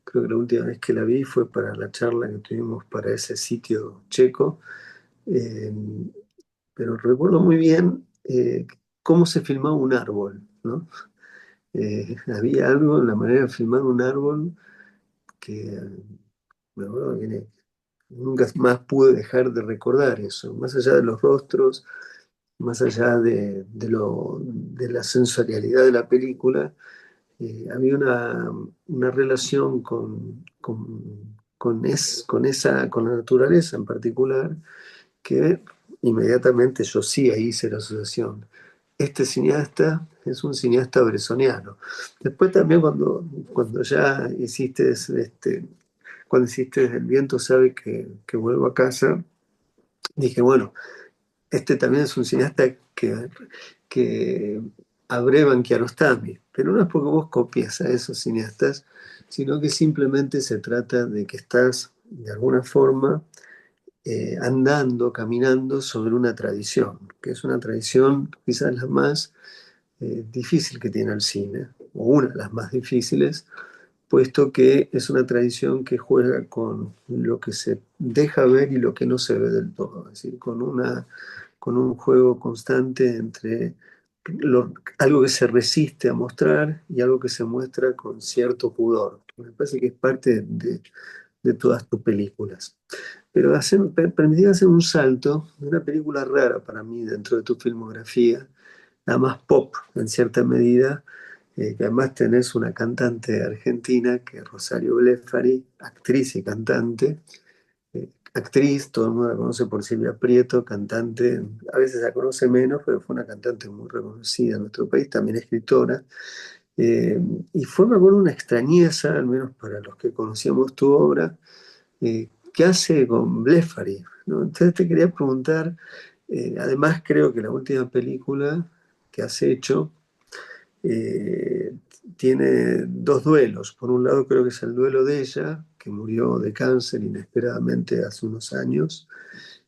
Creo que la última vez que la vi fue para la charla que tuvimos para ese sitio checo. Eh, pero recuerdo muy bien cómo se filmaba un árbol, ¿no? Había algo en la manera de filmar un árbol que me acuerdo que nunca más pude dejar de recordar eso, más allá de los rostros, más allá de la sensorialidad de la película. Había una relación con la naturaleza en particular, que inmediatamente yo sí ahí hice la asociación. Este cineasta es un cineasta bresoniano. Después también cuando ya hiciste, cuando hiciste El viento sabe que vuelvo a casa, dije, bueno, este también es un cineasta que abreva en Kiarostami, pero no es porque vos copias a esos cineastas, sino que simplemente se trata de que estás de alguna forma andando, caminando sobre una tradición, que es una tradición quizás la más difícil que tiene el cine, o una de las más difíciles, puesto que es una tradición que juega con lo que se deja ver y lo que no se ve del todo, es decir, con un juego constante entre algo que se resiste a mostrar y algo que se muestra con cierto pudor. Me parece que es parte de todas tus películas. Pero permitir hacer un salto de una película rara para mí dentro de tu filmografía, la más pop en cierta medida, que además tenés una cantante argentina que es Rosario Blefari, actriz y cantante. Actriz, todo el mundo la conoce por Silvia Prieto, cantante, a veces la conoce menos, pero fue una cantante muy reconocida en nuestro país, también escritora. Eh, y fue, me acuerdo, una extrañeza, al menos para los que conocíamos tu obra, ¿qué hace con Blefari? ¿No? Entonces te quería preguntar, además creo que la última película que has hecho eh, tiene dos duelos. Por un lado creo que es el duelo de ella, que murió de cáncer inesperadamente hace unos años,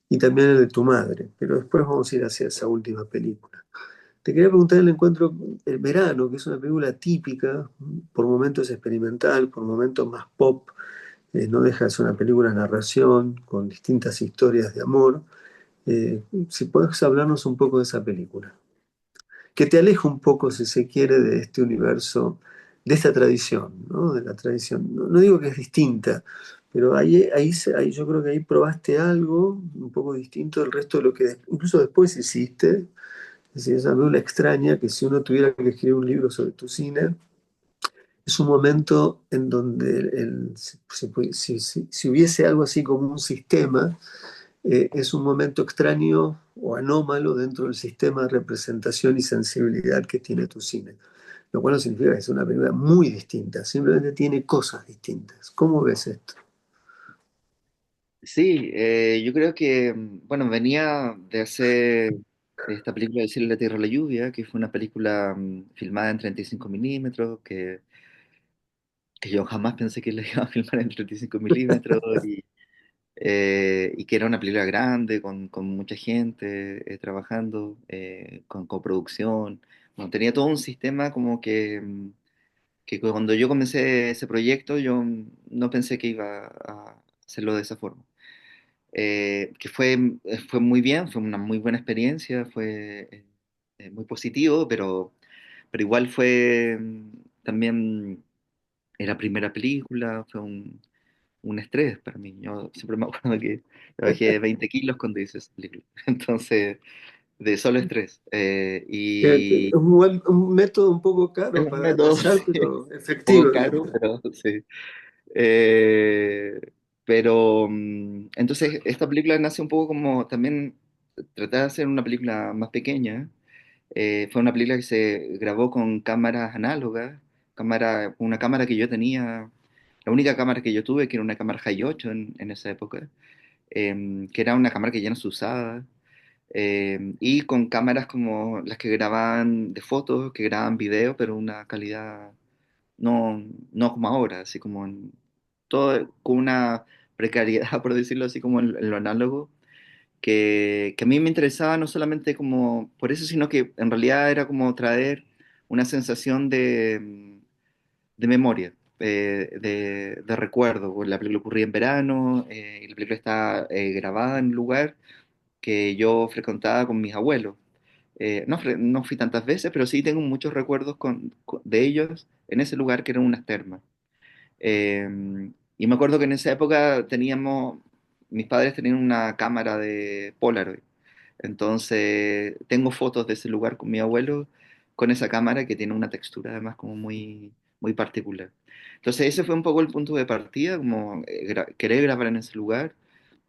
y también el de tu madre, pero después vamos a ir hacia esa última película. Te quería preguntar el encuentro El Verano, que es una película típica, por momentos experimental, por momentos más pop, no deja de ser una película de narración con distintas historias de amor. Si puedes hablarnos un poco de esa película, que te aleja un poco, si se quiere, de este universo, de esta tradición, ¿no? De la tradición. No, no digo que es distinta, pero ahí yo creo que ahí probaste algo un poco distinto del resto de lo que incluso después hiciste. Es decir, esa película extraña que si uno tuviera que escribir un libro sobre tu cine, es un momento en donde si hubiese algo así como un sistema, es un momento extraño o anómalo dentro del sistema de representación y sensibilidad que tiene tu cine. Lo cual no significa que sea una película muy distinta, simplemente tiene cosas distintas. ¿Cómo ves esto? Sí, yo creo que, bueno, venía de hacer esta película de Cielo, la Tierra, la Lluvia, que fue una película filmada en 35 milímetros, que yo jamás pensé que la iba a filmar en 35 milímetros, y que era una película grande, con mucha gente trabajando, con coproducción. Bueno, tenía todo un sistema como que cuando yo comencé ese proyecto, yo no pensé que iba a hacerlo de esa forma. Que fue muy bien, fue una muy buena experiencia, fue muy positivo, pero igual fue también era primera película, fue un estrés para mí. Yo siempre me acuerdo que bajé 20 kilos cuando hice esa película, entonces, de solo estrés. Es Y un método un poco es caro un para método empezar, sí, pero un poco efectivo, caro, digamos. pero sí. Eh, pero entonces esta película nace un poco como también tratar de hacer una película más pequeña. Fue una película que se grabó con cámaras análogas, una cámara que yo tenía, la única cámara que yo tuve, que era una cámara High 8 en esa época, que era una cámara que ya no se usaba, y con cámaras como las que grababan de fotos, que grababan video, pero una calidad no, no como ahora, así como todo con una precariedad, por decirlo así, como en lo análogo, que a mí me interesaba no solamente como por eso, sino que en realidad era como traer una sensación de memoria, de recuerdo. Pues la película ocurría en verano, y la película está grabada en un lugar que yo frecuentaba con mis abuelos. No fui tantas veces, pero sí tengo muchos recuerdos de ellos en ese lugar que eran unas termas. Y me acuerdo que en esa época mis padres tenían una cámara de Polaroid. Entonces tengo fotos de ese lugar con mi abuelo, con esa cámara que tiene una textura además como muy, muy particular. Entonces ese fue un poco el punto de partida, como querer grabar en ese lugar,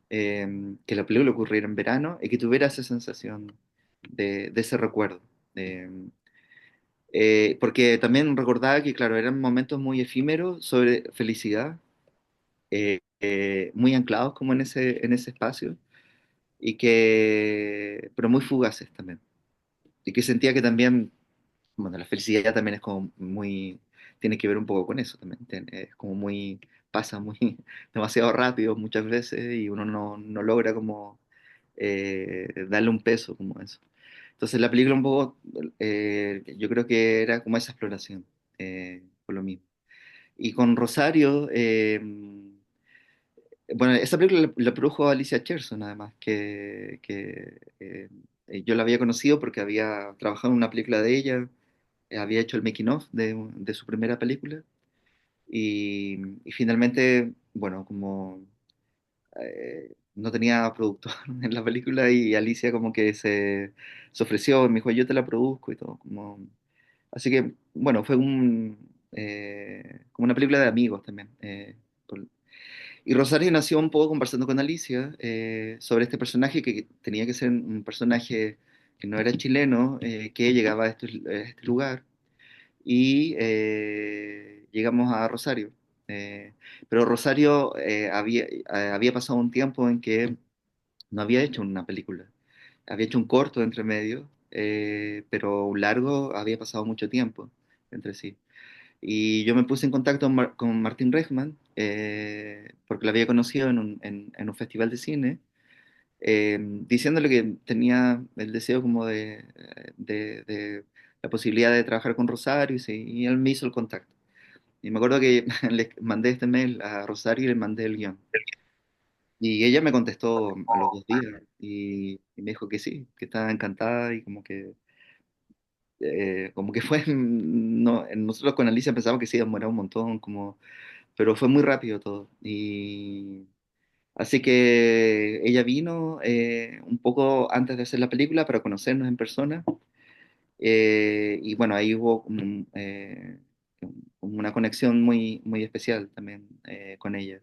que la película ocurriera en verano y que tuviera esa sensación de ese recuerdo. Porque también recordaba que, claro, eran momentos muy efímeros sobre felicidad, muy anclados como en ese espacio, pero muy fugaces también. Y que sentía que también, bueno, la felicidad también es como muy, tiene que ver un poco con eso también, es como muy, pasa muy, demasiado rápido muchas veces y uno no logra como darle un peso como eso. Entonces la película un poco, yo creo que era como esa exploración, por lo mismo. Y con Rosario, bueno, esa película la produjo Alicia Cherson, además, que yo la había conocido porque había trabajado en una película de ella, había hecho el making of de su primera película, y finalmente, bueno, como no tenía productor en la película, y Alicia como que se ofreció, me dijo, yo te la produzco y todo, como, así que, bueno, fue como una película de amigos también. Y Rosario nació un poco conversando con Alicia sobre este personaje que tenía que ser un personaje que no era chileno, que llegaba a este lugar y llegamos a Rosario. Eh, pero Rosario había pasado un tiempo en que no había hecho una película. Había hecho un corto entre medio, pero un largo había pasado mucho tiempo entre sí. Y yo me puse en contacto con Martín Rechman, porque lo había conocido en un festival de cine, diciéndole que tenía el deseo como de la posibilidad de trabajar con Rosario, y él me hizo el contacto. Y me acuerdo que le mandé este mail a Rosario y le mandé el guión. Y ella me contestó a los 2 días y me dijo que sí, que estaba encantada y como que fue, no, nosotros con Alicia pensábamos que sí, iba a demorar un montón, pero fue muy rápido todo. Y así que ella vino un poco antes de hacer la película para conocernos en persona. Y bueno, ahí hubo como una conexión muy, muy especial también con ella.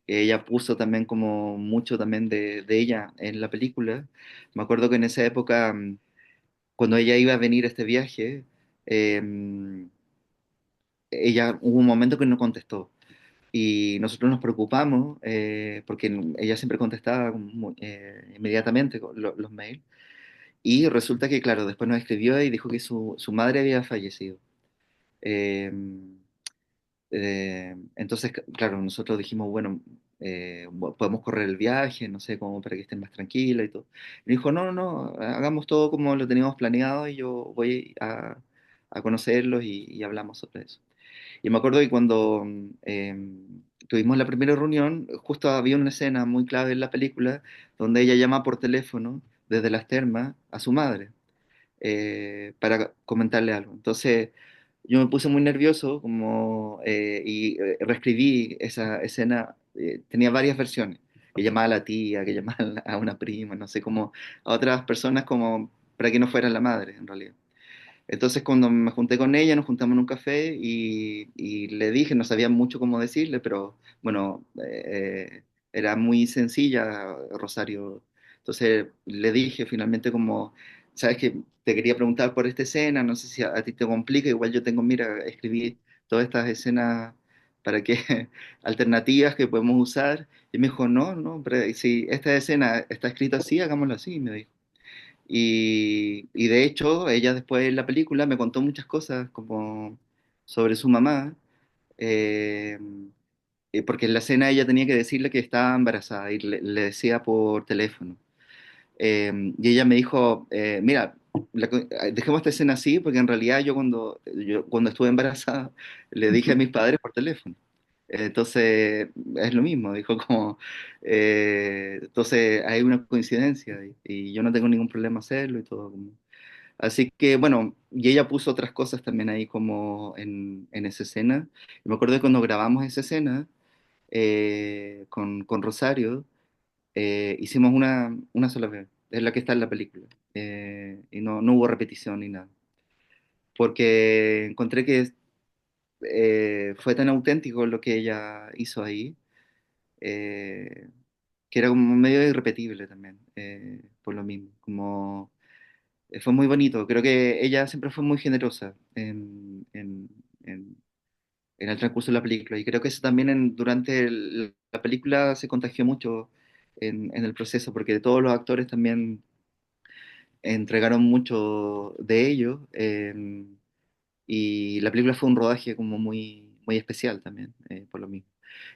Ella puso también como mucho también de ella en la película. Me acuerdo que en esa época, cuando ella iba a venir a este viaje, eh, ella hubo un momento que no contestó. Y nosotros nos preocupamos porque ella siempre contestaba inmediatamente con los mails. Y resulta que, claro, después nos escribió y dijo que su madre había fallecido. Eh, entonces, claro, nosotros dijimos, bueno, podemos correr el viaje, no sé, como para que estén más tranquila y todo. Y dijo, no, no, no, hagamos todo como lo teníamos planeado y yo voy a conocerlos y hablamos sobre eso. Y me acuerdo que cuando tuvimos la primera reunión, justo había una escena muy clave en la película donde ella llama por teléfono desde las termas a su madre para comentarle algo. Entonces yo me puse muy nervioso y reescribí esa escena. Tenía varias versiones. Que llamaba a la tía, que llamaba a una prima, no sé, como a otras personas como para que no fuera la madre en realidad. Entonces cuando me junté con ella, nos juntamos en un café y le dije, no sabía mucho cómo decirle, pero bueno, era muy sencilla, Rosario. Entonces le dije finalmente como, sabes que te quería preguntar por esta escena, no sé si a ti te complica, igual yo tengo, mira, escribí todas estas escenas ¿Para qué alternativas que podemos usar? Y me dijo, no, no, pero si esta escena está escrita así, hagámoslo así, me dijo. Y de hecho, ella después en la película me contó muchas cosas como sobre su mamá, eh, porque en la escena ella tenía que decirle que estaba embarazada y le decía por teléfono. Y ella me dijo, mira, dejemos esta escena así, porque en realidad yo cuando estuve embarazada le dije a mis padres por teléfono. Entonces, es lo mismo, dijo como, entonces hay una coincidencia y yo no tengo ningún problema hacerlo y todo. Así que bueno, y ella puso otras cosas también ahí como en esa escena. Y me acuerdo que cuando grabamos esa escena con Rosario, hicimos una sola vez, es la que está en la película. Y no hubo repetición ni nada. Porque encontré que fue tan auténtico lo que ella hizo ahí, eh, que era como medio irrepetible también, por lo mismo. Como, fue muy bonito. Creo que ella siempre fue muy generosa en- en el transcurso de la película. Y creo que eso también durante la película se contagió mucho en el proceso, porque todos los actores también entregaron mucho de ellos. Y la película fue un rodaje como muy especial también, por lo mismo.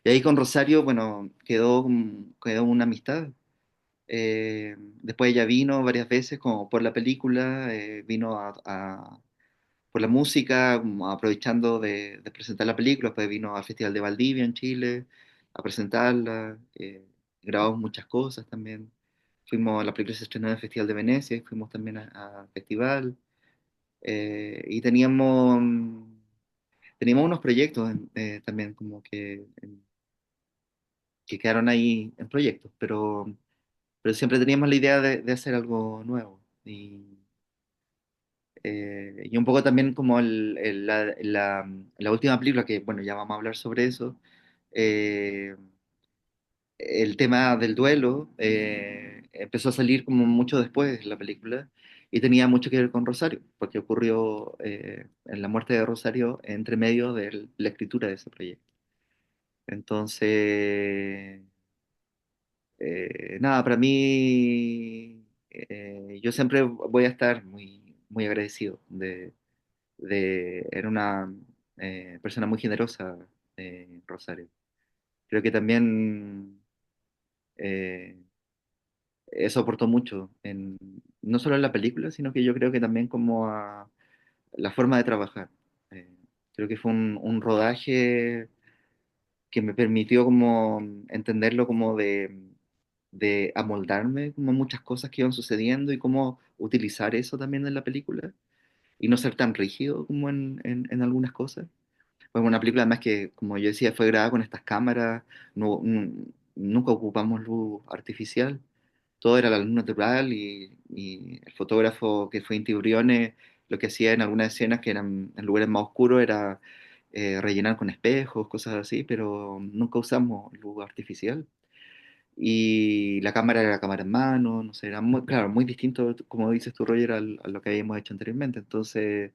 Y ahí con Rosario, bueno, quedó una amistad. Después ella vino varias veces como por la película, vino por la música, como aprovechando de presentar la película, después vino al Festival de Valdivia en Chile a presentarla, grabamos muchas cosas también. La película se estrenó en el Festival de Venecia y fuimos también al festival. Y teníamos unos proyectos también como que quedaron ahí en proyectos, pero siempre teníamos la idea de hacer algo nuevo. Y un poco también como la última película, que bueno, ya vamos a hablar sobre eso, eh, el tema del duelo empezó a salir como mucho después de la película y tenía mucho que ver con Rosario, porque ocurrió en la muerte de Rosario entre medio de la escritura de ese proyecto. Entonces, nada, para mí, yo siempre voy a estar muy agradecido era una persona muy generosa, Rosario. Creo que también eh, eso aportó mucho, no solo en la película, sino que yo creo que también como a la forma de trabajar. Eh, Creo que fue un rodaje que me permitió como entenderlo como de amoldarme como a muchas cosas que iban sucediendo y cómo utilizar eso también en la película y no ser tan rígido como en algunas cosas. Fue una película además que, como yo decía, fue grabada con estas cámaras, nunca ocupamos luz artificial, todo era la luz natural y el fotógrafo que fue Inti Briones lo que hacía en algunas escenas que eran en lugares más oscuros era rellenar con espejos, cosas así, pero nunca usamos luz artificial. Y la cámara era la cámara en mano, no sé, era muy, claro, muy distinto, como dices tú, Roger, a lo que habíamos hecho anteriormente. Entonces,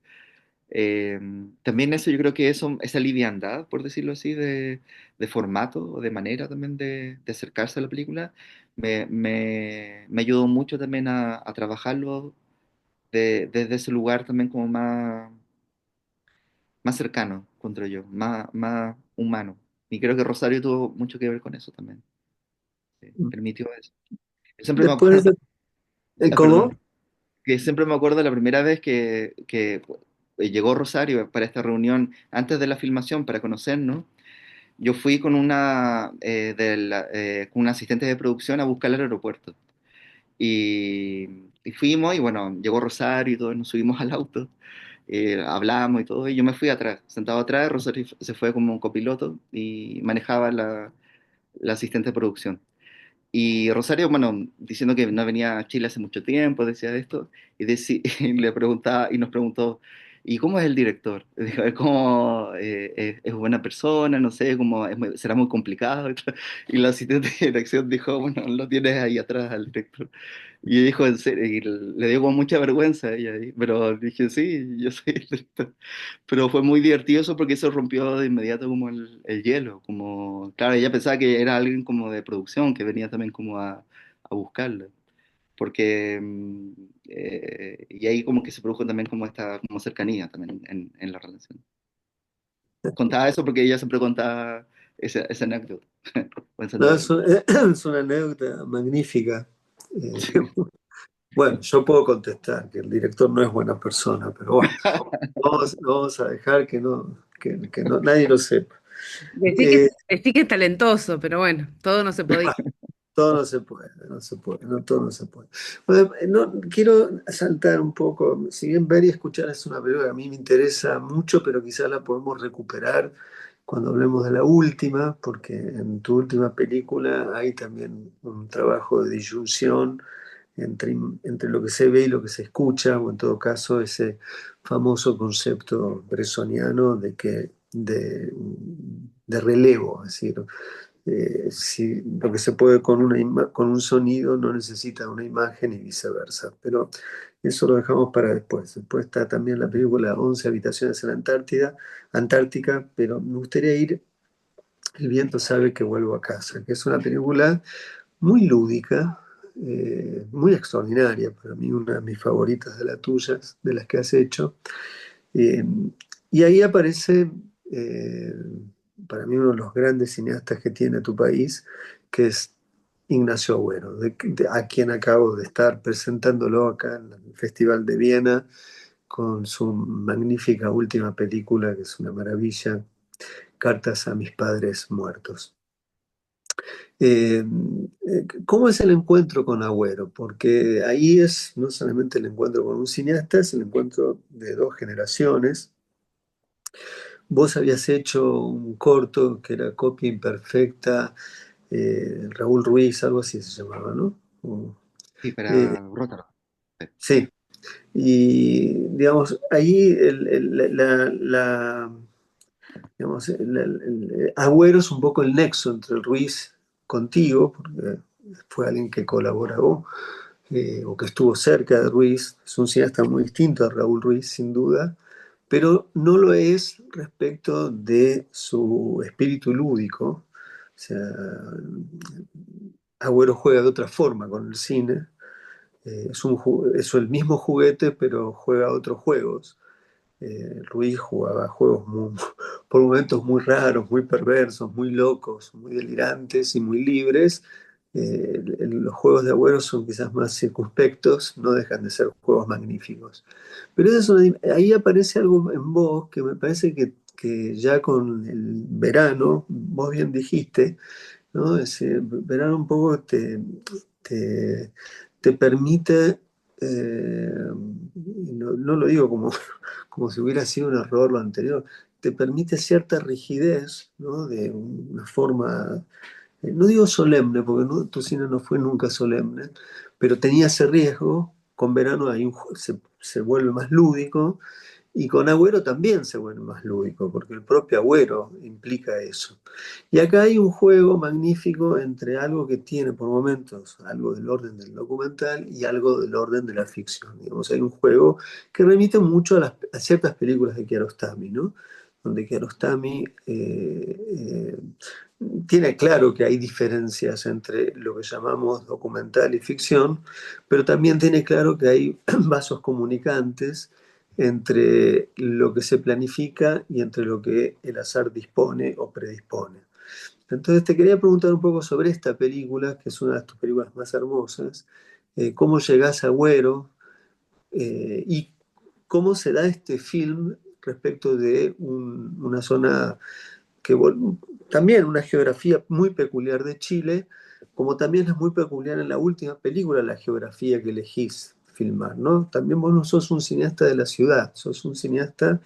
eh, también eso yo creo que esa liviandad, por decirlo así, de formato o de manera también de acercarse a la película, me ayudó mucho también a trabajarlo desde ese lugar también como más cercano, encuentro yo, más humano. Y creo que Rosario tuvo mucho que ver con eso también, permitió eso. Yo siempre me Después, acuerdo, ¿cómo? perdón, que siempre me acuerdo la primera vez que llegó Rosario para esta reunión antes de la filmación para conocernos. Yo fui con una asistente de producción a buscar al aeropuerto. Y, y fuimos, y bueno, llegó Rosario y todos nos subimos al auto, hablamos y todo, y yo me fui atrás, sentado atrás, Rosario se fue como un copiloto y manejaba la asistente de producción. Y Rosario, bueno, diciendo que no venía a Chile hace mucho tiempo, decía esto, y, y le preguntaba, y nos preguntó, ¿y cómo es el director? Dijo, es como, es buena persona, no sé, como, será muy complicado. Y, todo. Y la asistente de dirección dijo, bueno, lo tienes ahí atrás al director. Y dijo, en serio, y le dio como mucha vergüenza a ella, pero dije, sí, yo soy el director. Pero fue muy divertido eso porque eso rompió de inmediato como el hielo, como, claro, ella pensaba que era alguien como de producción, que venía también como a buscarla porque y ahí como que se produjo también como esta como cercanía también en la relación. Contaba eso porque ella siempre contaba esa anécdota o esa No, anécdota. es una anécdota magnífica. Sí. Eh, bueno, yo puedo contestar que el director no es buena persona, pero bueno, vamos a dejar que no, nadie lo sepa. Eh, Decí que es talentoso, pero bueno, todo no se podía. Todo no se puede, no se puede, no todo no se puede. Bueno, quiero saltar un poco, si bien ver y escuchar es una película que a mí me interesa mucho, pero quizás la podemos recuperar cuando hablemos de la última, porque en tu última película hay también un trabajo de disyunción entre lo que se ve y lo que se escucha, o en todo caso ese famoso concepto bresoniano de relevo, es decir, si lo que se puede con, con un sonido no necesita una imagen y viceversa. Pero eso lo dejamos para después. Después está también la película 11 habitaciones en la Antártica, pero me gustaría ir El viento sabe que vuelvo a casa, que es una película muy lúdica, muy extraordinaria, para mí una de mis favoritas de las tuyas, de las que has hecho. Eh, y ahí aparece, eh, para mí, uno de los grandes cineastas que tiene tu país, que es Ignacio Agüero, a quien acabo de estar presentándolo acá en el Festival de Viena con su magnífica última película, que es una maravilla, Cartas a mis padres muertos. Eh, ¿Cómo es el encuentro con Agüero? Porque ahí es no solamente el encuentro con un cineasta, es el encuentro de dos generaciones. Vos habías hecho un corto que era Copia Imperfecta, Raúl Ruiz, algo así se llamaba, ¿no? Sí, Eh, para Rotterdam. Sí, sí, y digamos, ahí digamos, Agüero es un poco el nexo entre el Ruiz contigo, porque fue alguien que colaboró o que estuvo cerca de Ruiz. Es un cineasta muy distinto a Raúl Ruiz, sin duda, pero no lo es respecto de su espíritu lúdico. O sea, Agüero juega de otra forma con el cine. Es el mismo juguete, pero juega otros juegos. Ruiz jugaba juegos por momentos muy raros, muy perversos, muy locos, muy delirantes y muy libres. Los juegos de Agüero son quizás más circunspectos, no dejan de ser juegos magníficos. Pero ahí aparece algo en vos que me parece que ya con el verano, vos bien dijiste, ¿no? Ese verano un poco te, te permite, no lo digo como si hubiera sido un error lo anterior, te permite cierta rigidez, ¿no? De una forma, no digo solemne, porque tu cine no fue nunca solemne, pero tenía ese riesgo. Con verano se vuelve más lúdico y con Agüero también se vuelve más lúdico, porque el propio Agüero implica eso. Y acá hay un juego magnífico entre algo que tiene por momentos algo del orden del documental y algo del orden de la ficción. Digamos, hay un juego que remite mucho a ciertas películas de Kiarostami, ¿no? Donde Kiarostami tiene claro que hay diferencias entre lo que llamamos documental y ficción, pero también tiene claro que hay vasos comunicantes entre lo que se planifica y entre lo que el azar dispone o predispone. Entonces te quería preguntar un poco sobre esta película, que es una de tus películas más hermosas, cómo llegás a Agüero y cómo se da este film respecto de una zona también una geografía muy peculiar de Chile, como también es muy peculiar en la última película la geografía que elegís filmar, ¿no? También vos no sos un cineasta de la ciudad, sos un cineasta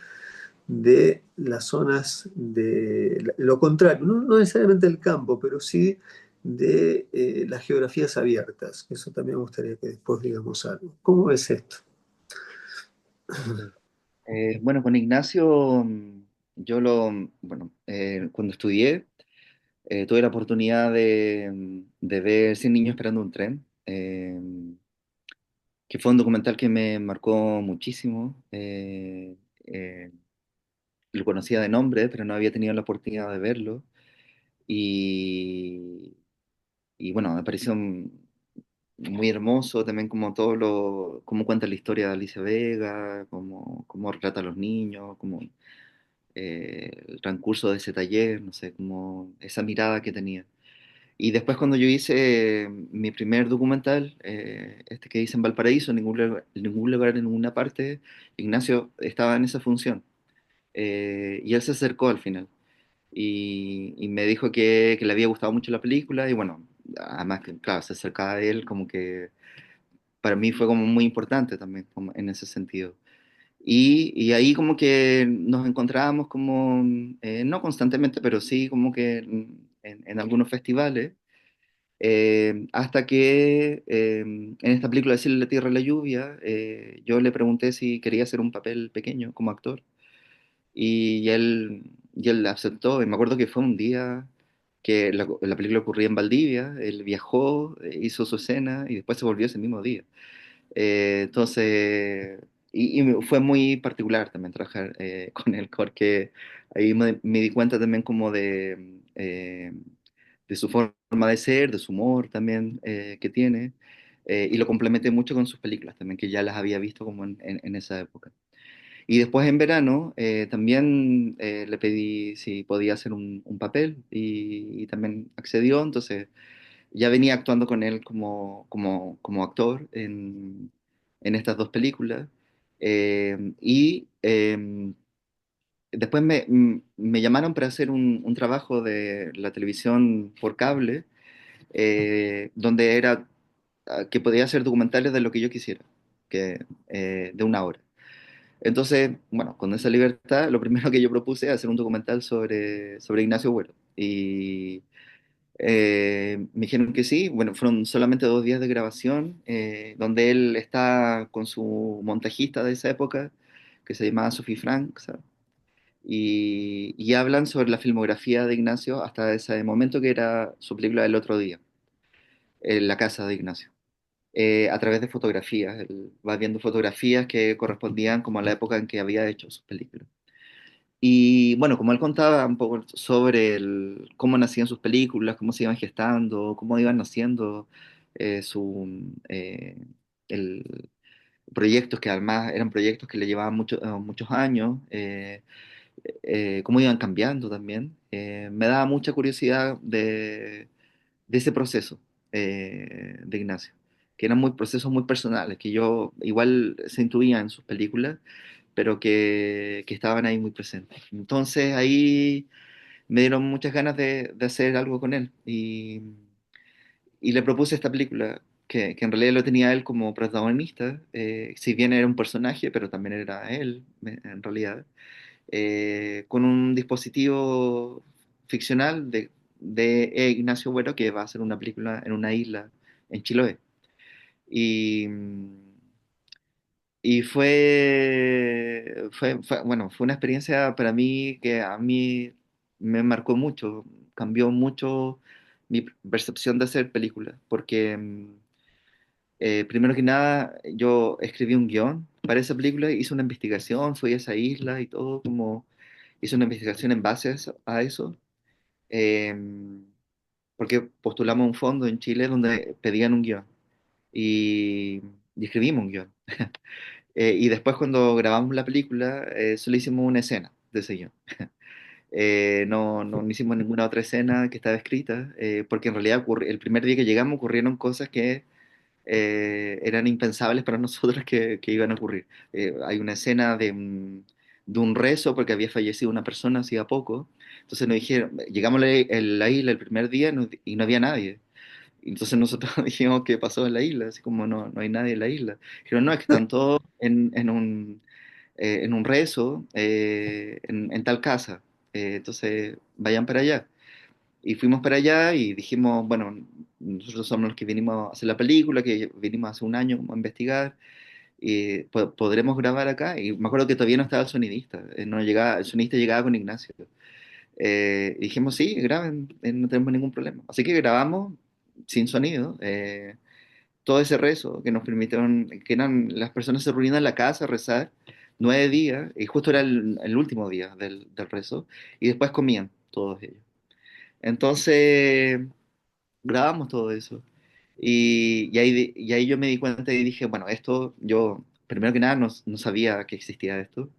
de las zonas de lo contrario, no necesariamente del campo, pero sí de las geografías abiertas. Eso también me gustaría que después digamos algo. ¿Cómo ves esto? sí. Bueno, con Ignacio, bueno, cuando estudié, tuve la oportunidad de ver Cien niños esperando un tren, que fue un documental que me marcó muchísimo. Lo conocía de nombre, pero no había tenido la oportunidad de verlo. Y, y bueno, me pareció muy hermoso también como cómo cuenta la historia de Alicia Vega, cómo retrata a los niños, como el transcurso de ese taller, no sé, como esa mirada que tenía. Y después cuando yo hice mi primer documental, este que hice en Valparaíso, en ningún lugar, en ninguna parte, Ignacio estaba en esa función. Y él se acercó al final y me dijo que le había gustado mucho la película y bueno, además que, claro, se acercaba a él como que para mí fue como muy importante también como en ese sentido. Y ahí como que nos encontrábamos como, no constantemente, pero sí como que en algunos festivales, hasta que en esta película de Cielo, la Tierra y la Lluvia, yo le pregunté si quería hacer un papel pequeño como actor y él aceptó. Y me acuerdo que fue un día que la película ocurría en Valdivia, él viajó, hizo su escena y después se volvió ese mismo día. Entonces, y fue muy particular también trabajar con él, porque ahí me di cuenta también como de su forma de ser, de su humor también que tiene, y lo complementé mucho con sus películas también, que ya las había visto como en esa época. Y después en verano también le pedí si podía hacer un papel y también accedió, entonces ya venía actuando con él como actor en estas dos películas. Y después me llamaron para hacer un trabajo de la televisión por cable, donde era que podía hacer documentales de lo que yo quisiera, de una hora. Entonces, bueno, con esa libertad, lo primero que yo propuse es hacer un documental sobre Ignacio Güero. Y me dijeron que sí. Bueno, fueron solamente 2 días de grabación, donde él está con su montajista de esa época, que se llamaba Sophie Frank, ¿sabes? Y hablan sobre la filmografía de Ignacio hasta ese momento que era su película del otro día, La casa de Ignacio. A través de fotografías, él va viendo fotografías que correspondían como a la época en que había hecho sus películas. Y bueno, como él contaba un poco sobre cómo nacían sus películas, cómo se iban gestando, cómo iban naciendo eh, su, eh, el, proyectos que además eran proyectos que le llevaban muchos años, cómo iban cambiando también, me daba mucha curiosidad de ese proceso de Ignacio, que eran procesos muy personales, que yo igual se intuía en sus películas, pero que estaban ahí muy presentes. Entonces ahí me dieron muchas ganas de hacer algo con él y le propuse esta película. Que en realidad lo tenía él como protagonista, si bien era un personaje, pero también era él en realidad, con un dispositivo ficcional de Ignacio Güero que va a hacer una película en una isla en Chiloé. Y, y bueno, fue una experiencia para mí que a mí me marcó mucho, cambió mucho mi percepción de hacer películas, porque primero que nada yo escribí un guión para esa película, hice una investigación, fui a esa isla y todo, como hice una investigación en base a eso, eh, porque postulamos un fondo en Chile donde pedían un guión y, y escribimos un guión. Y después cuando grabamos la película, solo hicimos una escena de ese guión. No hicimos ninguna otra escena que estaba escrita, porque en realidad el primer día que llegamos ocurrieron cosas que eran impensables para nosotros que iban a ocurrir. Hay una escena de un rezo porque había fallecido una persona hacía poco, entonces nos dijeron, llegamos a la isla el primer día y no había nadie. Entonces nosotros dijimos, ¿qué pasó en la isla? Así como no hay nadie en la isla. Dijeron, no, es que están todos en un rezo en tal casa. Entonces vayan para allá. Y fuimos para allá y dijimos, bueno, nosotros somos los que vinimos a hacer la película, que vinimos hace un año como a investigar. ¿Podremos grabar acá? Y me acuerdo que todavía no estaba el sonidista, no llegaba, el sonidista llegaba con Ignacio. Y dijimos, sí, graben, no tenemos ningún problema. Así que grabamos sin sonido. Todo ese rezo que nos permitieron, que eran las personas se reunían en la casa a rezar 9 días, y justo era el último día del rezo, y después comían todos ellos. Entonces grabamos todo eso. Y ahí yo me di cuenta y dije, bueno, esto yo, primero que nada, no sabía que existía esto.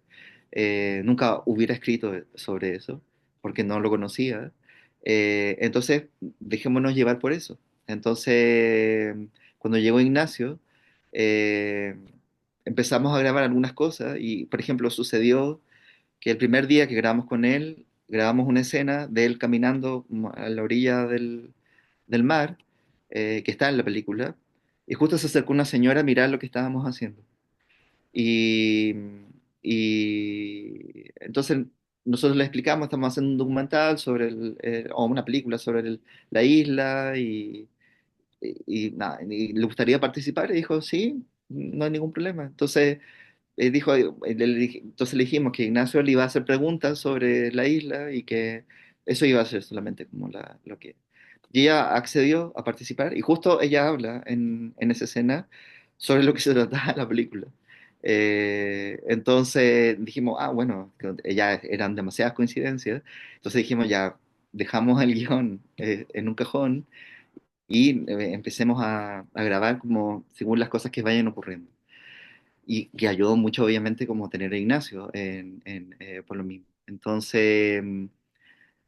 Nunca hubiera escrito sobre eso, porque no lo conocía. Entonces, dejémonos llevar por eso. Entonces, cuando llegó Ignacio, eh, empezamos a grabar algunas cosas y, por ejemplo, sucedió que el primer día que grabamos con él, grabamos una escena de él caminando a la orilla del mar, que está en la película, y justo se acercó una señora a mirar lo que estábamos haciendo. Y, y entonces nosotros le explicamos, estamos haciendo un documental sobre o una película sobre la isla, y nada, y le gustaría participar, y dijo, sí, no hay ningún problema. Entonces entonces le dijimos que Ignacio le iba a hacer preguntas sobre la isla y que eso iba a ser solamente como lo que... Y ella accedió a participar y justo ella habla en esa escena sobre lo que se trataba la película. Entonces dijimos, bueno, que ya eran demasiadas coincidencias, entonces dijimos, ya dejamos el guión en un cajón y empecemos a grabar como según las cosas que vayan ocurriendo. Y que ayudó mucho, obviamente, como tener a Ignacio por lo mismo. Entonces,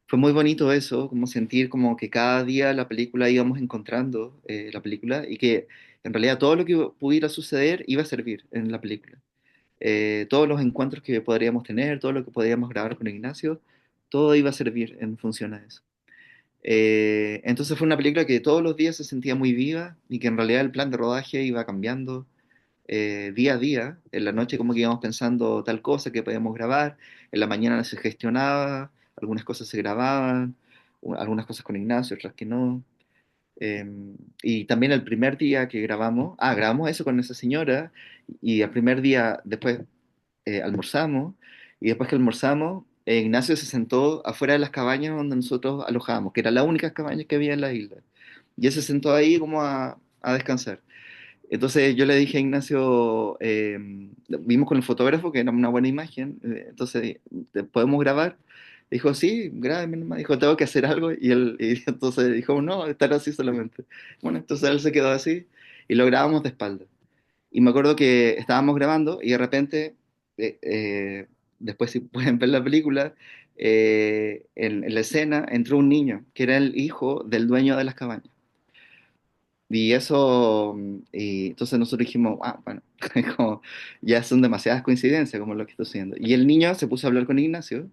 fue muy bonito eso, como sentir como que cada día la película íbamos encontrando la película y que en realidad todo lo que pudiera suceder iba a servir en la película. Todos los encuentros que podríamos tener, todo lo que podríamos grabar con Ignacio, todo iba a servir en función a eso. Entonces fue una película que todos los días se sentía muy viva y que en realidad el plan de rodaje iba cambiando día a día. En la noche como que íbamos pensando tal cosa que podíamos grabar, en la mañana se gestionaba, algunas cosas se grababan, algunas cosas con Ignacio, otras que no. Eh, y también el primer día que grabamos eso con esa señora, y el primer día después almorzamos, y después que almorzamos, Ignacio se sentó afuera de las cabañas donde nosotros alojábamos, que eran las únicas cabañas que había en la isla. Y él se sentó ahí como a descansar. Entonces yo le dije a Ignacio, vimos con el fotógrafo que era una buena imagen, entonces, ¿podemos grabar? Dijo, sí, grábeme nomás. Dijo, tengo que hacer algo. Y entonces dijo, no, estar así solamente. Bueno, entonces él se quedó así y lo grabamos de espalda. Y me acuerdo que estábamos grabando y de repente, eh, eh, después si pueden ver la película, en la escena entró un niño que era el hijo del dueño de las cabañas. Y eso, y entonces nosotros dijimos, bueno, como ya son demasiadas coincidencias como lo que estoy haciendo. Y el niño se puso a hablar con Ignacio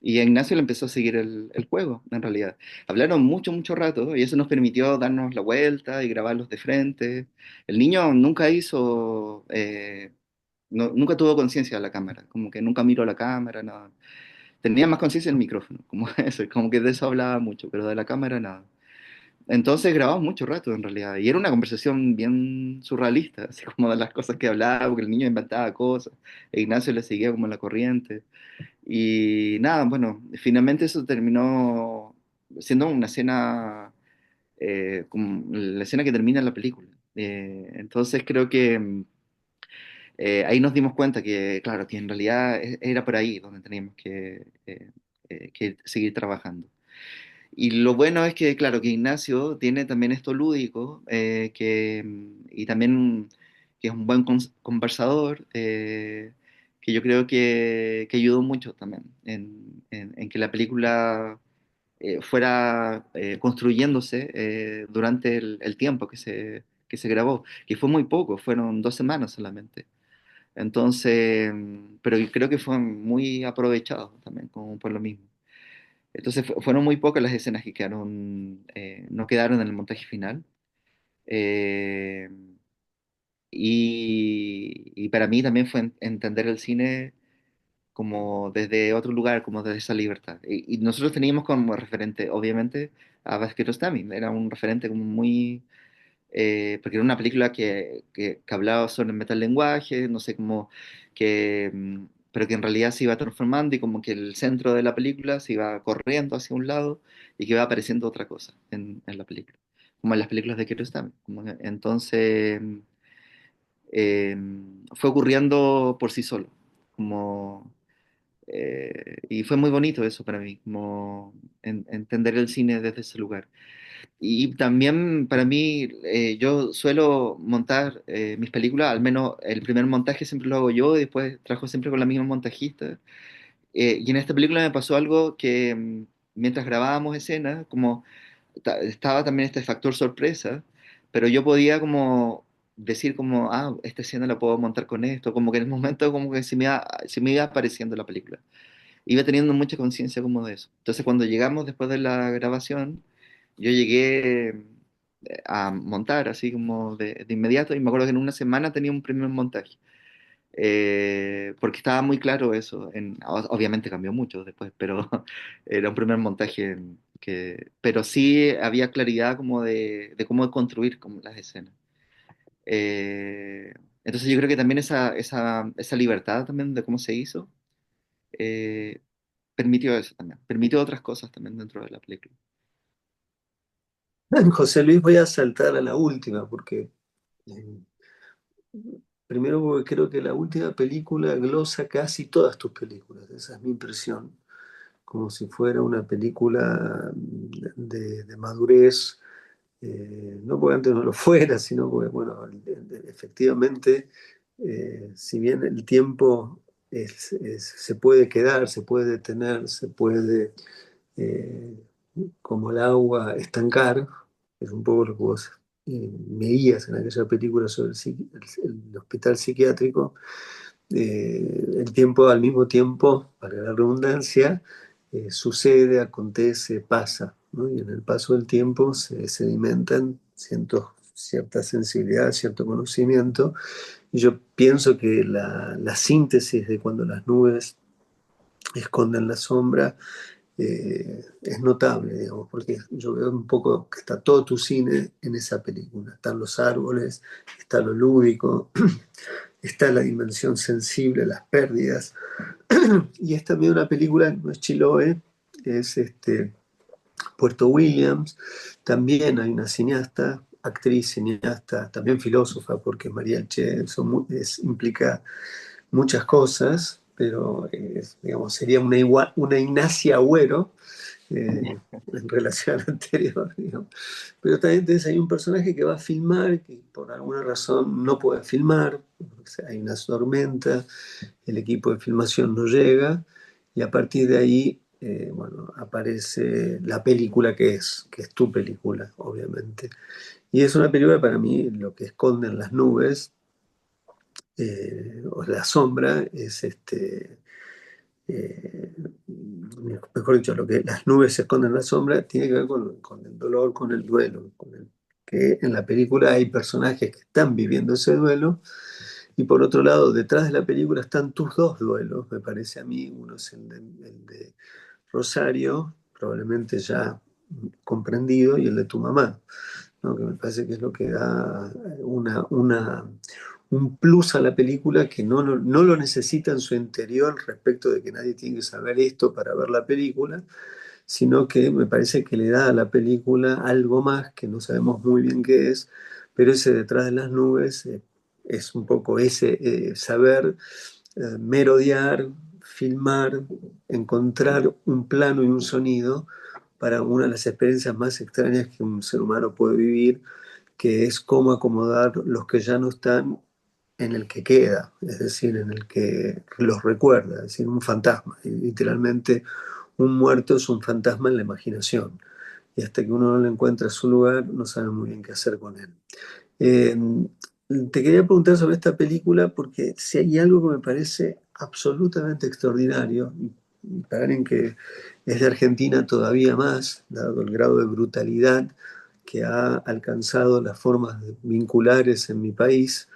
y a Ignacio le empezó a seguir el juego, en realidad. Hablaron mucho, mucho rato y eso nos permitió darnos la vuelta y grabarlos de frente. El niño nunca hizo, nunca tuvo conciencia de la cámara, como que nunca miró la cámara, nada. Tenía más conciencia del micrófono, como eso, como que de eso hablaba mucho, pero de la cámara nada. Entonces grabamos mucho rato en realidad, y era una conversación bien surrealista, así como de las cosas que hablaba, porque el niño inventaba cosas, e Ignacio le seguía como la corriente, y nada, bueno, finalmente eso terminó siendo una escena, como la escena que termina la película. Entonces creo que ahí nos dimos cuenta que, claro, que en realidad era por ahí donde teníamos que seguir trabajando. Y lo bueno es que, claro, que Ignacio tiene también esto lúdico, y también que es un buen conversador, que yo creo que ayudó mucho también en que la película fuera construyéndose durante el tiempo que se grabó, que fue muy poco, fueron 2 semanas solamente. Entonces, pero yo creo que fue muy aprovechado también, como por lo mismo. Entonces fueron muy pocas las escenas que quedaron, no quedaron en el montaje final. Eh, y para mí también fue entender el cine como desde otro lugar, como desde esa libertad. Y nosotros teníamos como referente, obviamente, a Vasquez Rostami. Era un referente como muy, porque era una película que hablaba sobre el metalenguaje, no sé cómo, pero que en realidad se iba transformando y como que el centro de la película se iba corriendo hacia un lado y que iba apareciendo otra cosa en la película, como en las películas de Kiarostami. Entonces, eh, fue ocurriendo por sí solo, como, y fue muy bonito eso para mí, como entender el cine desde ese lugar. Y también para mí, yo suelo montar mis películas, al menos el primer montaje siempre lo hago yo y después trabajo siempre con la misma montajista. Y en esta película me pasó algo que mientras grabábamos escenas, como estaba también este factor sorpresa, pero yo podía como decir como, ah, esta escena la puedo montar con esto, como que en el momento como que se me iba apareciendo la película. Iba teniendo mucha conciencia como de eso. Entonces cuando llegamos después de la grabación, yo llegué a montar así como de inmediato y me acuerdo que en una semana tenía un primer montaje. Porque estaba muy claro eso. Obviamente cambió mucho después, pero era un primer montaje pero sí había claridad como de cómo construir como las escenas. Eh, entonces yo creo que también esa libertad también de cómo se hizo eh, permitió eso también, permitió otras cosas también dentro de la película. José Luis, voy a saltar a la última, porque eh, primero porque creo que la última película glosa casi todas tus películas, esa es mi impresión, como si fuera una película de madurez, no porque antes no lo fuera, sino porque, bueno, efectivamente, si bien el tiempo se puede quedar, se puede detener, se puede, eh, como el agua, estancar, es un poco lo que vos veías en aquella película sobre el hospital psiquiátrico, el tiempo al mismo tiempo, para la redundancia, sucede, acontece, pasa, ¿no? Y en el paso del tiempo se sedimentan cierta sensibilidad, cierto conocimiento. Y yo pienso que la síntesis de cuando las nubes esconden la sombra es notable, digamos, porque yo veo un poco que está todo tu cine en esa película. Están los árboles, está lo lúdico, está la dimensión sensible, las pérdidas. Y es también una película, no es Chiloé, es Puerto Williams. También hay una cineasta, actriz, cineasta, también filósofa, porque María Elche implica muchas cosas, pero digamos, sería una Ignacia Agüero en relación al anterior, digamos. Pero también entonces hay un personaje que va a filmar, que por alguna razón no puede filmar, o sea, hay una tormenta, el equipo de filmación no llega, y a partir de ahí, bueno, aparece la película que es tu película, obviamente. Y es una película para mí, lo que esconden las nubes, o la sombra, es eh, mejor dicho, lo que las nubes se esconden en la sombra, tiene que ver con el dolor, con el duelo, que en la película hay personajes que están viviendo ese duelo, y por otro lado, detrás de la película están tus dos duelos, me parece a mí. Uno es el de Rosario, probablemente ya comprendido, y el de tu mamá, ¿no? Que me parece que es lo que da un plus a la película, que no lo necesita en su interior, respecto de que nadie tiene que saber esto para ver la película, sino que me parece que le da a la película algo más que no sabemos muy bien qué es, pero ese detrás de las nubes es un poco ese saber merodear, filmar, encontrar un plano y un sonido para una de las experiencias más extrañas que un ser humano puede vivir, que es cómo acomodar los que ya no están en el que queda, es decir, en el que los recuerda, es decir, un fantasma. Y literalmente, un muerto es un fantasma en la imaginación. Y hasta que uno no le encuentra su lugar, no sabe muy bien qué hacer con él. Eh, Te quería preguntar sobre esta película, porque si hay algo que me parece absolutamente extraordinario, y para alguien que es de Argentina todavía más, dado el grado de brutalidad que ha alcanzado las formas vinculares en mi país,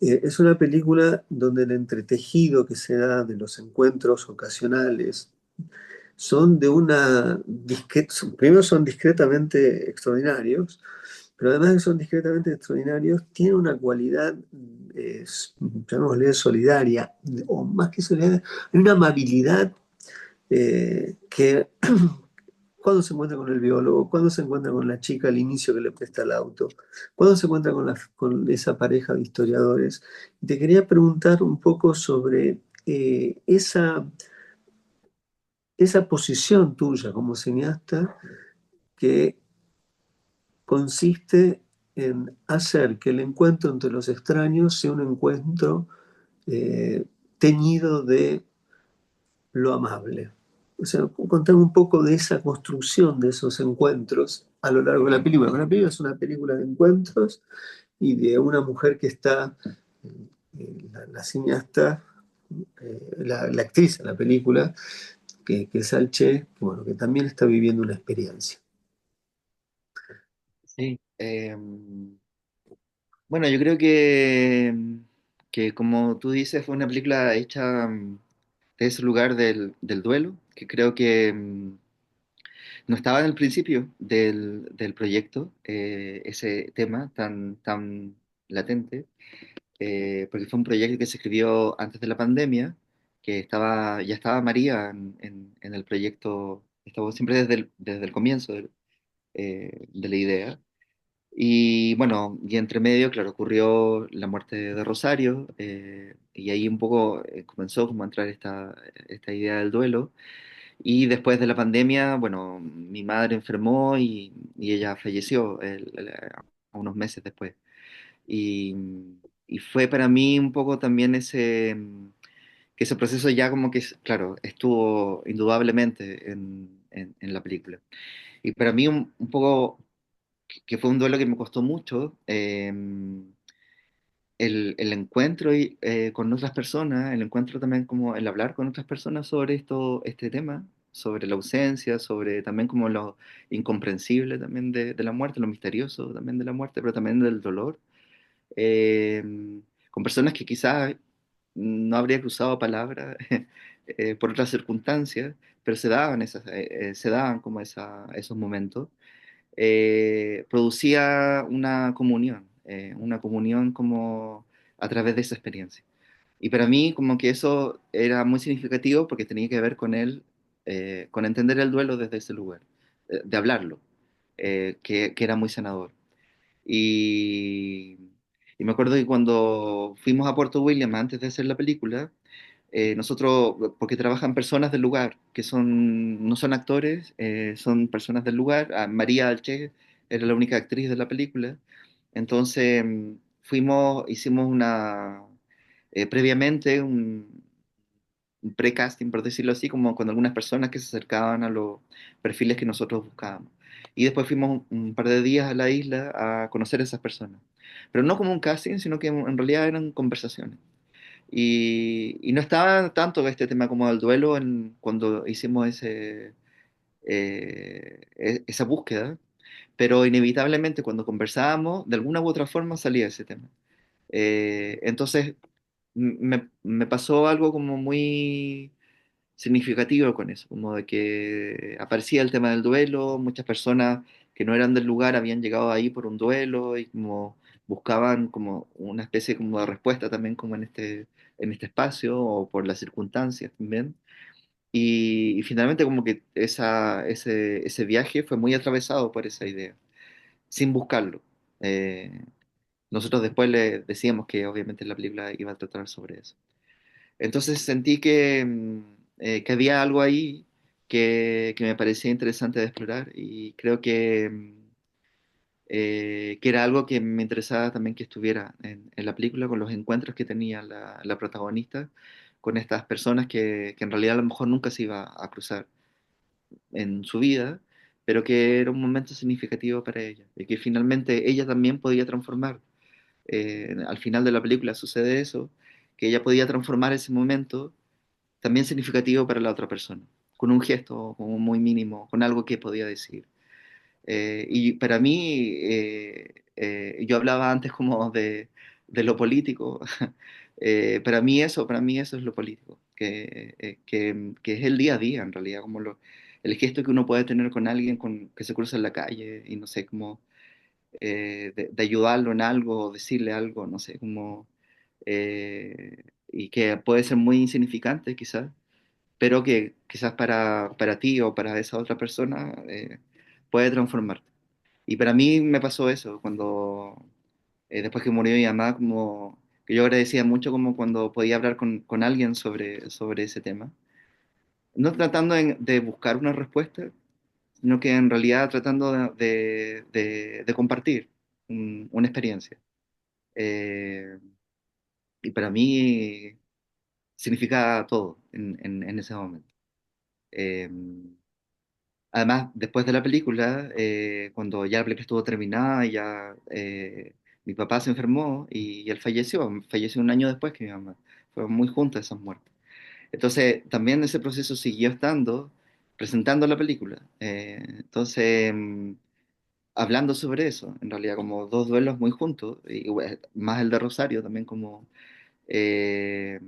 es una película donde el entretejido que se da de los encuentros ocasionales son de primero son discretamente extraordinarios, pero además de que son discretamente extraordinarios, tienen una cualidad, llamémosle solidaria, o más que solidaria, hay una amabilidad que cuando se encuentra con el biólogo, cuando se encuentra con la chica al inicio que le presta el auto, cuando se encuentra con esa pareja de historiadores. Y te quería preguntar un poco sobre esa posición tuya como cineasta que consiste en hacer que el encuentro entre los extraños sea un encuentro eh, teñido de lo amable. O sea, contar un poco de esa construcción de esos encuentros a lo largo de la película. La película es una película de encuentros y de una mujer que está, la cineasta, la actriz en la película, que es Alche, que, bueno, que también está viviendo una experiencia. Sí. Bueno, yo creo que como tú dices, fue una película hecha de ese lugar del duelo, que creo que no estaba en el principio del proyecto, ese tema tan latente, porque fue un proyecto que se escribió antes de la pandemia, que ya estaba María en el proyecto, estaba siempre desde el comienzo de la idea. Y bueno, y entre medio, claro, ocurrió la muerte de Rosario, y ahí un poco comenzó como a entrar esta idea del duelo. Y después de la pandemia, bueno, mi madre enfermó y ella falleció unos meses después. Y, y fue para mí un poco también que ese proceso ya como que, claro, estuvo indudablemente en la película. Y para mí un poco que fue un duelo que me costó mucho, el encuentro con otras personas, el encuentro también como el hablar con otras personas sobre este tema, sobre la ausencia, sobre también como lo incomprensible también de la muerte, lo misterioso también de la muerte, pero también del dolor, eh, con personas que quizás no habría cruzado palabra por otras circunstancias, pero se daban como esos momentos. Producía una comunión como a través de esa experiencia. Y para mí como que eso era muy significativo porque tenía que ver con él, con entender el duelo desde ese lugar, de hablarlo, que era muy sanador. Y, y me acuerdo que cuando fuimos a Puerto William antes de hacer la película, nosotros, porque trabajan personas del lugar, no son actores, son personas del lugar. María Alche era la única actriz de la película. Entonces hicimos previamente un pre-casting, por decirlo así, como con algunas personas que se acercaban a los perfiles que nosotros buscábamos. Y después fuimos un par de días a la isla a conocer a esas personas. Pero no como un casting, sino que en realidad eran conversaciones. Y no estaba tanto este tema como del duelo cuando hicimos esa búsqueda, pero inevitablemente cuando conversábamos, de alguna u otra forma salía ese tema. Entonces me pasó algo como muy significativo con eso, como de que aparecía el tema del duelo, muchas personas que no eran del lugar habían llegado ahí por un duelo y como buscaban como una especie como de respuesta también como en este espacio o por las circunstancias también. Y finalmente como que ese viaje fue muy atravesado por esa idea, sin buscarlo. Eh, Nosotros después le decíamos que obviamente la película iba a tratar sobre eso. Entonces sentí que había algo ahí que me parecía interesante de explorar y creo que era algo que me interesaba también que estuviera en la película con los encuentros que tenía la protagonista con estas personas que en realidad a lo mejor nunca se iba a cruzar en su vida, pero que era un momento significativo para ella y que finalmente ella también podía transformar. Al final de la película sucede eso, que ella podía transformar ese momento también significativo para la otra persona, con un gesto como muy mínimo, con algo que podía decir. Y para mí, yo hablaba antes como de lo político, para mí eso es lo político, que es el día a día en realidad, como el gesto que uno puede tener con alguien que se cruza en la calle y no sé, como de ayudarlo en algo, o decirle algo, no sé, como, y que puede ser muy insignificante quizás, pero que quizás para ti o para esa otra persona puede transformarte. Y para mí me pasó eso, cuando después que murió mi mamá, como que yo agradecía mucho como cuando podía hablar con alguien sobre ese tema. No tratando de buscar una respuesta, sino que en realidad tratando de compartir una experiencia. Eh, y para mí significa todo en ese momento. Eh, Además, después de la película, cuando ya la película estuvo terminada, ya mi papá se enfermó y él falleció un año después que mi mamá. Fueron muy juntas esas muertes. Entonces, también ese proceso siguió estando, presentando la película. Entonces, hablando sobre eso, en realidad, como dos duelos muy juntos, y, bueno, más el de Rosario también como... eh,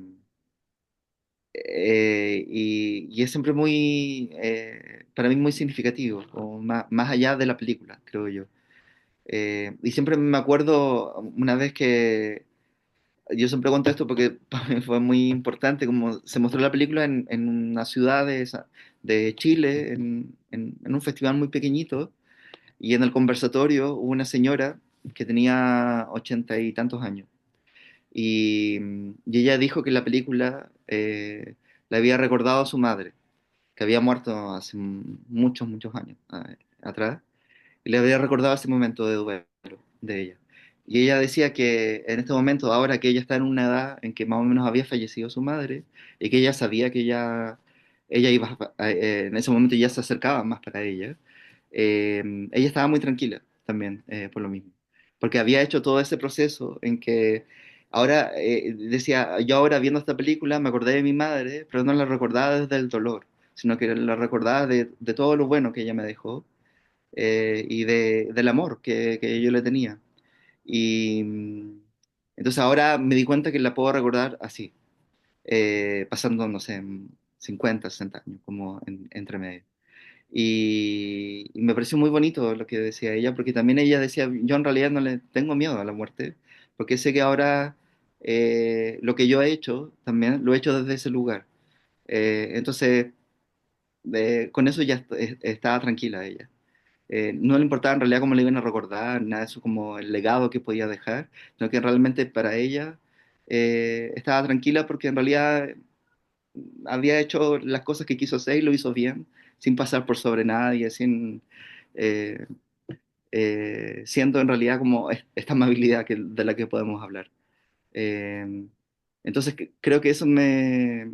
y es siempre muy, para mí muy significativo, o más allá de la película, creo yo. Y siempre me acuerdo una vez que, yo siempre cuento esto porque para mí fue muy importante, como se mostró la película en una ciudad de Chile, en un festival muy pequeñito, y en el conversatorio hubo una señora que tenía 80 y tantos años. Y ella dijo que la película le había recordado a su madre, que había muerto hace muchos, muchos años atrás, y le había recordado ese momento de duelo de ella. Y ella decía que en este momento, ahora que ella está en una edad en que más o menos había fallecido su madre, y que ella sabía que ella iba, en ese momento ya se acercaba más para ella, ella estaba muy tranquila también por lo mismo, porque había hecho todo ese proceso en que ahora, decía, yo ahora viendo esta película me acordé de mi madre, pero no la recordaba desde el dolor, sino que la recordaba de todo lo bueno que ella me dejó y del amor que yo le tenía. Y entonces ahora me di cuenta que la puedo recordar así, pasando, no sé, 50 60 años, como entre medio. Y me pareció muy bonito lo que decía ella, porque también ella decía, yo en realidad no le tengo miedo a la muerte, porque sé que ahora lo que yo he hecho también lo he hecho desde ese lugar. Entonces, con eso ya estaba tranquila ella. No le importaba en realidad cómo le iban a recordar, nada de eso como el legado que podía dejar, sino que realmente para ella estaba tranquila porque en realidad había hecho las cosas que quiso hacer y lo hizo bien, sin pasar por sobre nadie, eh, siendo en realidad como esta amabilidad de la que podemos hablar. Eh, entonces creo que eso me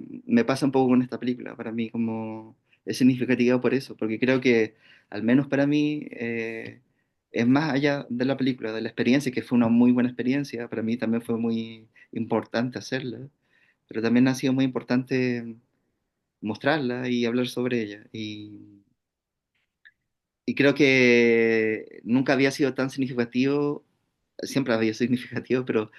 pasa un poco con esta película, para mí como es significativa por eso, porque creo que al menos para mí es más allá de la película, de la experiencia, que fue una muy buena experiencia, para mí también fue muy importante hacerla, pero también ha sido muy importante mostrarla y hablar sobre ella. Y creo que nunca había sido tan significativo, siempre había sido significativo, pero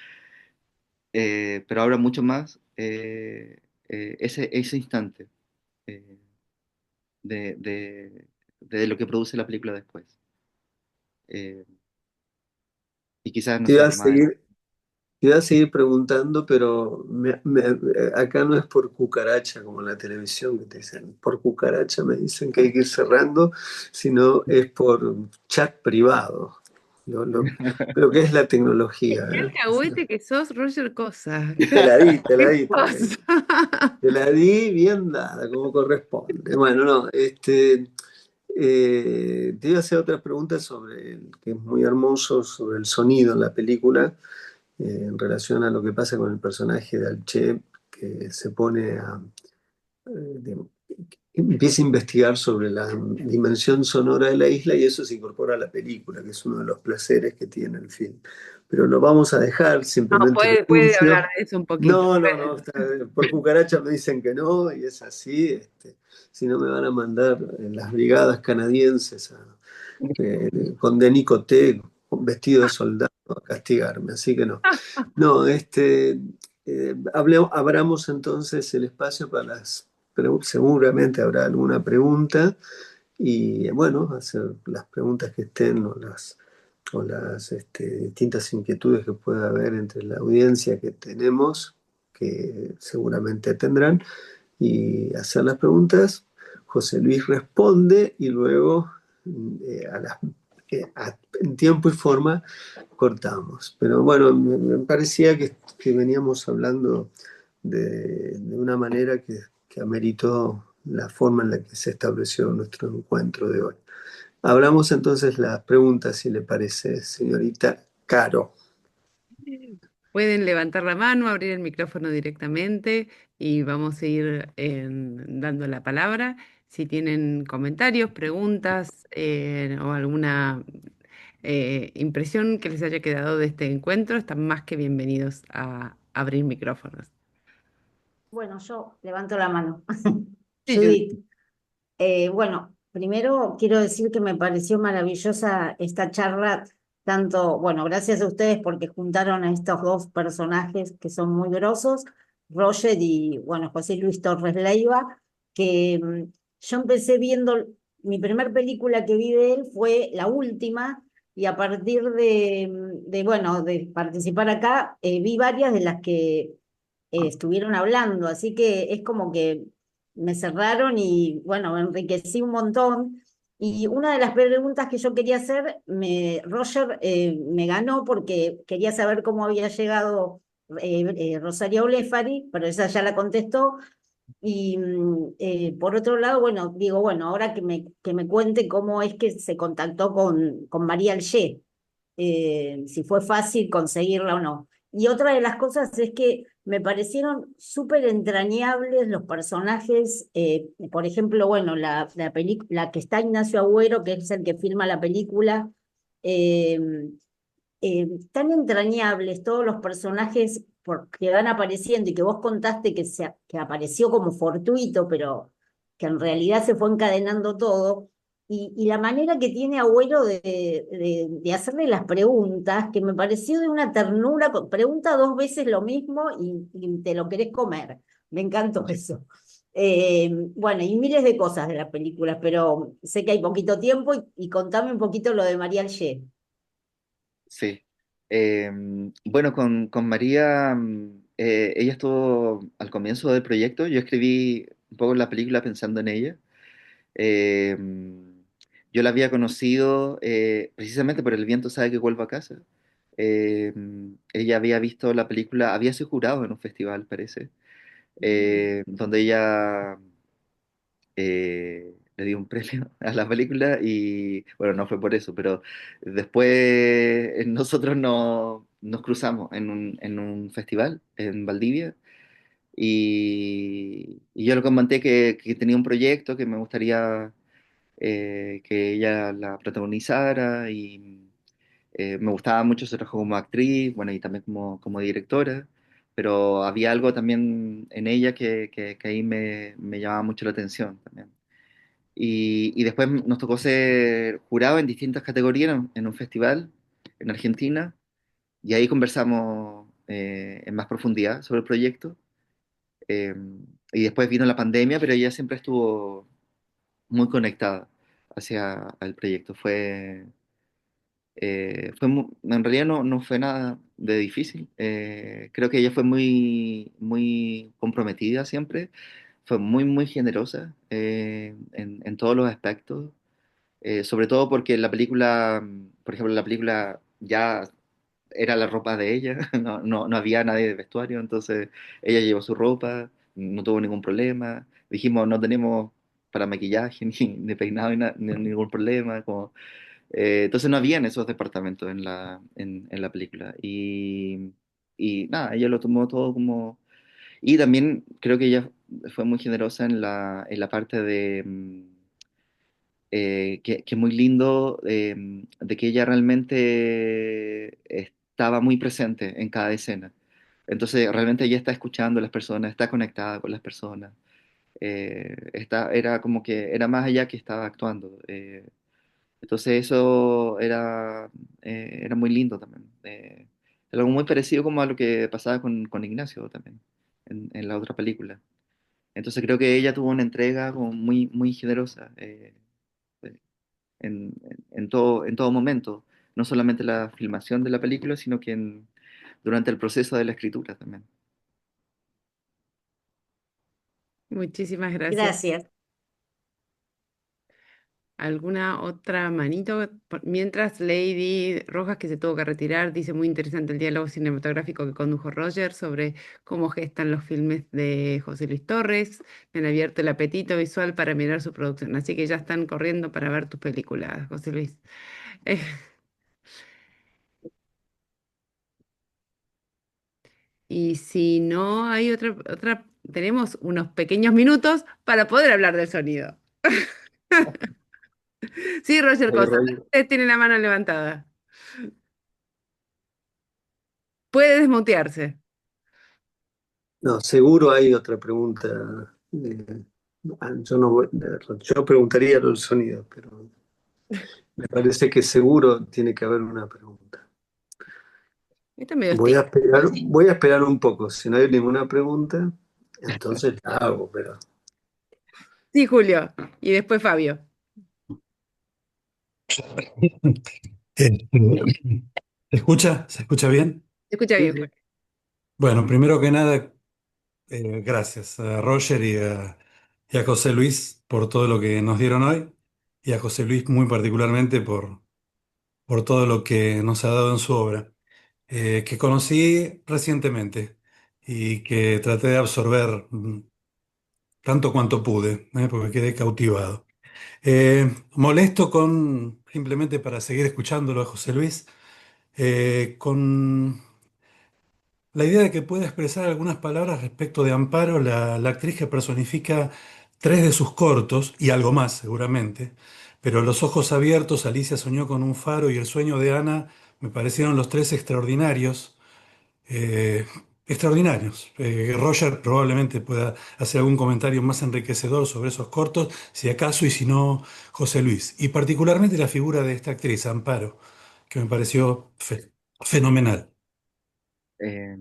ahora mucho más ese instante eh, de, de, de lo que produce la película después. Eh, y quizás, no Te iba sé, a más. seguir, te iba a seguir preguntando, pero acá no es por cucaracha como en la televisión que te dicen, por cucaracha me dicen que hay que ir cerrando, sino es por chat privado. Lo que es la tecnología, Qué ¿eh? alcahuete que sos, Roger Cosa. Te la di, te la ¿Qué di, te la di. cosa? Te la di bien dada, como corresponde. Bueno, no, te iba a hacer otras preguntas sobre que es muy hermoso, sobre el sonido en la película, en relación a lo que pasa con el personaje de Alche, que se pone digamos, empieza a investigar sobre la dimensión sonora de la isla y eso se incorpora a la película, que es uno de los placeres que tiene el film. Pero lo vamos a dejar, No, simplemente lo puede hablar anuncio. de eso un poquito. No, no, no, por cucaracha me dicen que no, y es así. Si no me van a mandar las brigadas canadienses con Denis Coté vestido de soldado a castigarme, así que no. No, abramos entonces el espacio para seguramente habrá alguna pregunta y bueno, hacer las preguntas que estén o o las distintas inquietudes que pueda haber entre la audiencia que tenemos, que seguramente tendrán, y hacer las preguntas. José Luis responde y luego en tiempo y forma cortamos. Pero bueno, me parecía que veníamos hablando de una manera que ameritó la forma en la que se estableció nuestro encuentro de hoy. Hablamos entonces las preguntas, si le parece, señorita Caro. Pueden levantar la mano, abrir el micrófono directamente y vamos a ir dando la palabra. Si tienen comentarios, preguntas o alguna impresión que les haya quedado de este encuentro, están más que bienvenidos a abrir micrófonos. Bueno, yo levanto la mano. Sí, Judith. Judith, bueno, primero quiero decir que me pareció maravillosa esta charla, tanto, bueno, gracias a ustedes porque juntaron a estos dos personajes que son muy grosos, Roger y, bueno, José Luis Torres Leiva, que yo empecé viendo, mi primer película que vi de él fue la última, y a partir bueno, de participar acá, vi varias de las que estuvieron hablando, así que es como que me cerraron y bueno, me enriquecí un montón. Y una de las preguntas que yo quería hacer, Roger me ganó porque quería saber cómo había llegado Rosario Blefari, pero esa ya la contestó. Y por otro lado, bueno, digo, bueno, ahora que me cuente cómo es que se contactó con María Alger, si fue fácil conseguirla o no. Y otra de las cosas es que me parecieron súper entrañables los personajes, por ejemplo, bueno, la que está Ignacio Agüero, que es el que filma la película, eh, tan entrañables todos los personajes que van apareciendo y que vos contaste que apareció como fortuito, pero que en realidad se fue encadenando todo. Y la manera que tiene Agüero de hacerle las preguntas, que me pareció de una ternura, pregunta dos veces lo mismo y te lo querés comer. Me encantó eso. Bueno, y miles de cosas de las películas, pero sé que hay poquito tiempo y contame un poquito lo de María Alger. Sí. Eh, bueno, con María, ella estuvo al comienzo del proyecto. Yo escribí un poco la película pensando en ella. Eh, yo la había conocido precisamente por El viento sabe que vuelvo a casa. Eh, ella había visto la película, había sido jurado en un festival, parece, donde ella le dio un premio a la película y bueno, no fue por eso, pero después nosotros nos cruzamos en un festival en Valdivia y yo le comenté que tenía un proyecto que me gustaría que ella la protagonizara y me gustaba mucho su trabajo como actriz, bueno, y también como directora. Pero había algo también en ella que ahí me llamaba mucho la atención también. Y después nos tocó ser jurado en distintas categorías en un festival en Argentina y ahí conversamos en más profundidad sobre el proyecto. Eh, y después vino la pandemia, pero ella siempre estuvo muy conectada hacia el proyecto. En realidad no fue nada de difícil. Creo que ella fue muy comprometida siempre, fue muy generosa en todos los aspectos. Sobre todo porque la película, por ejemplo, la película ya era la ropa de ella, no había nadie de vestuario, entonces ella llevó su ropa, no tuvo ningún problema. Dijimos, no tenemos para maquillaje ni peinado ni ningún problema. Entonces no habían esos departamentos en la película. Y nada, ella lo tomó todo como... Y también creo que ella fue muy generosa en la parte de... que muy lindo de que ella realmente estaba muy presente en cada escena. Entonces realmente ella está escuchando a las personas, está conectada con las personas. Era como que era más allá que estaba actuando. Entonces eso era muy lindo también. Era algo muy parecido como a lo que pasaba con Ignacio también en la otra película. Entonces creo que ella tuvo una entrega como muy generosa. En todo momento. no solamente la filmación de la película, sino que durante el proceso de la escritura también. Muchísimas gracias. Gracias. ¿Alguna otra manito? Mientras Lady Rojas, que se tuvo que retirar, dice muy interesante el diálogo cinematográfico que condujo Roger sobre cómo gestan los filmes de José Luis Torres. Me han abierto el apetito visual para mirar su producción. Así que ya están corriendo para ver tus películas, José Luis. Eh, y si no hay tenemos unos pequeños minutos para poder hablar del sonido. Sí, Roger Oye, Cosa, Roger, usted tiene la mano levantada. Puede desmutearse. no, seguro hay otra pregunta. Yo no yo preguntaría el sonido, pero me parece que seguro tiene que haber una pregunta. Está medio stick. Voy a esperar un poco. Si no hay ninguna pregunta, entonces la hago, pero Sí, Julio. Y después Fabio. ¿Se escucha? ¿Se escucha bien? ¿Se escucha sí, bien, sí. Julio? Bueno, primero que nada, gracias a Roger y a José Luis por todo lo que nos dieron hoy y a José Luis muy particularmente por todo lo que nos ha dado en su obra, que conocí recientemente y que traté de absorber tanto cuanto pude, porque quedé cautivado. Molesto simplemente para seguir escuchándolo a José Luis, con la idea de que pueda expresar algunas palabras respecto de Amparo, la actriz que personifica tres de sus cortos, y algo más seguramente, pero Los ojos abiertos, Alicia soñó con un faro y El sueño de Ana me parecieron los tres extraordinarios. eh, Extraordinarios. Roger probablemente pueda hacer algún comentario más enriquecedor sobre esos cortos, si acaso, y si no, José Luis. Y particularmente la figura de esta actriz, Amparo, que me pareció fenomenal. Eh,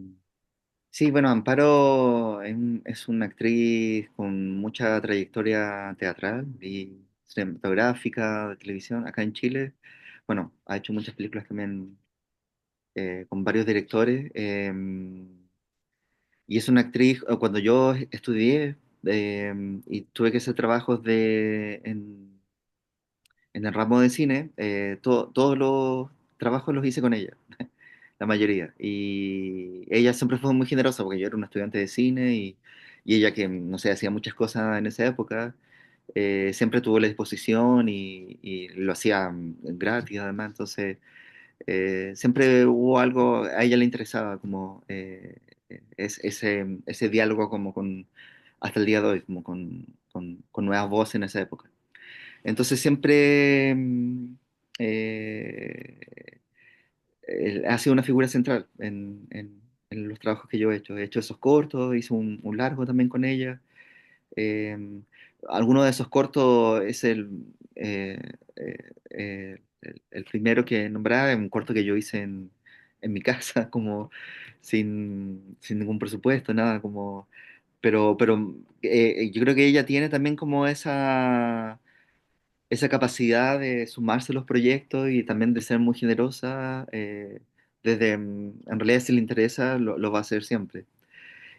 sí, bueno, Amparo es una actriz con mucha trayectoria teatral y cinematográfica, de televisión, acá en Chile. Bueno, ha hecho muchas películas también con varios directores. Y es una actriz, cuando yo estudié y tuve que hacer trabajos en el ramo de cine, todos los trabajos los hice con ella, la mayoría. Y ella siempre fue muy generosa porque yo era un estudiante de cine y ella que, no sé, hacía muchas cosas en esa época, siempre tuvo la disposición y lo hacía gratis además. Entonces, siempre hubo algo, a ella le interesaba como ese diálogo como hasta el día de hoy, como con nuevas voces en esa época. Entonces siempre eh, ha sido una figura central en los trabajos que yo he hecho. He hecho esos cortos, hice un largo también con ella. Eh, Alguno de esos cortos es el primero que nombraba, un corto que yo hice en mi casa, como sin ningún presupuesto, nada, como, pero yo creo que ella tiene también como esa capacidad de sumarse a los proyectos y también de ser muy generosa, en realidad si le interesa, lo va a hacer siempre.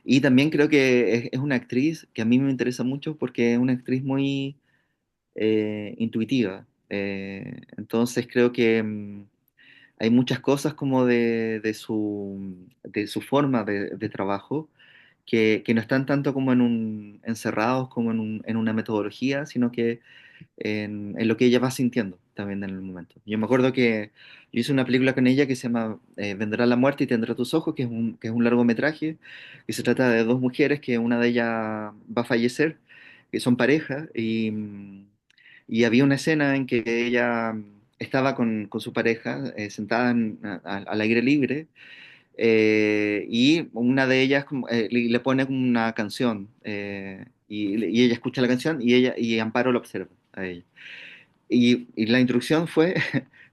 Y también creo que es una actriz que a mí me interesa mucho porque es una actriz muy intuitiva. Entonces creo que hay muchas cosas como de su forma de trabajo que no están tanto como encerrados como en una metodología, sino que en lo que ella va sintiendo también en el momento. Yo me acuerdo que yo hice una película con ella que se llama Vendrá la muerte y tendrá tus ojos, que es un largometraje, que se trata de dos mujeres que una de ellas va a fallecer, que son pareja, y había una escena en que ella estaba con su pareja sentada al aire libre, y una de ellas le pone una canción, y ella escucha la canción y Amparo lo observa a ella. Y la instrucción fue,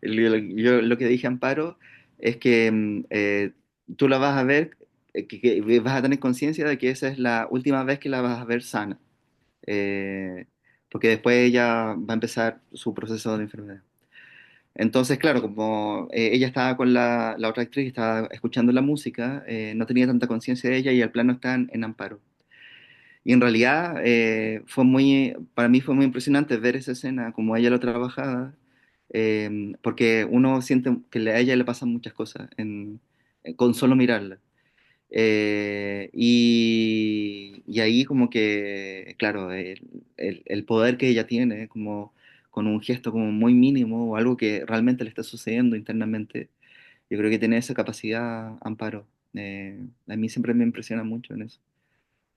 yo lo que dije a Amparo es que tú la vas a ver, que vas a tener conciencia de que esa es la última vez que la vas a ver sana, eh, porque después ella va a empezar su proceso de enfermedad. Entonces, claro, como ella estaba con la otra actriz, estaba escuchando la música, no tenía tanta conciencia de ella y el plano está en Amparo. Y en realidad para mí fue muy impresionante ver esa escena, como ella lo trabajaba, porque uno siente que a ella le pasan muchas cosas con solo mirarla. Y ahí como que, claro, el poder que ella tiene, como con un gesto como muy mínimo o algo que realmente le está sucediendo internamente, yo creo que tiene esa capacidad, Amparo. A mí siempre me impresiona mucho en eso.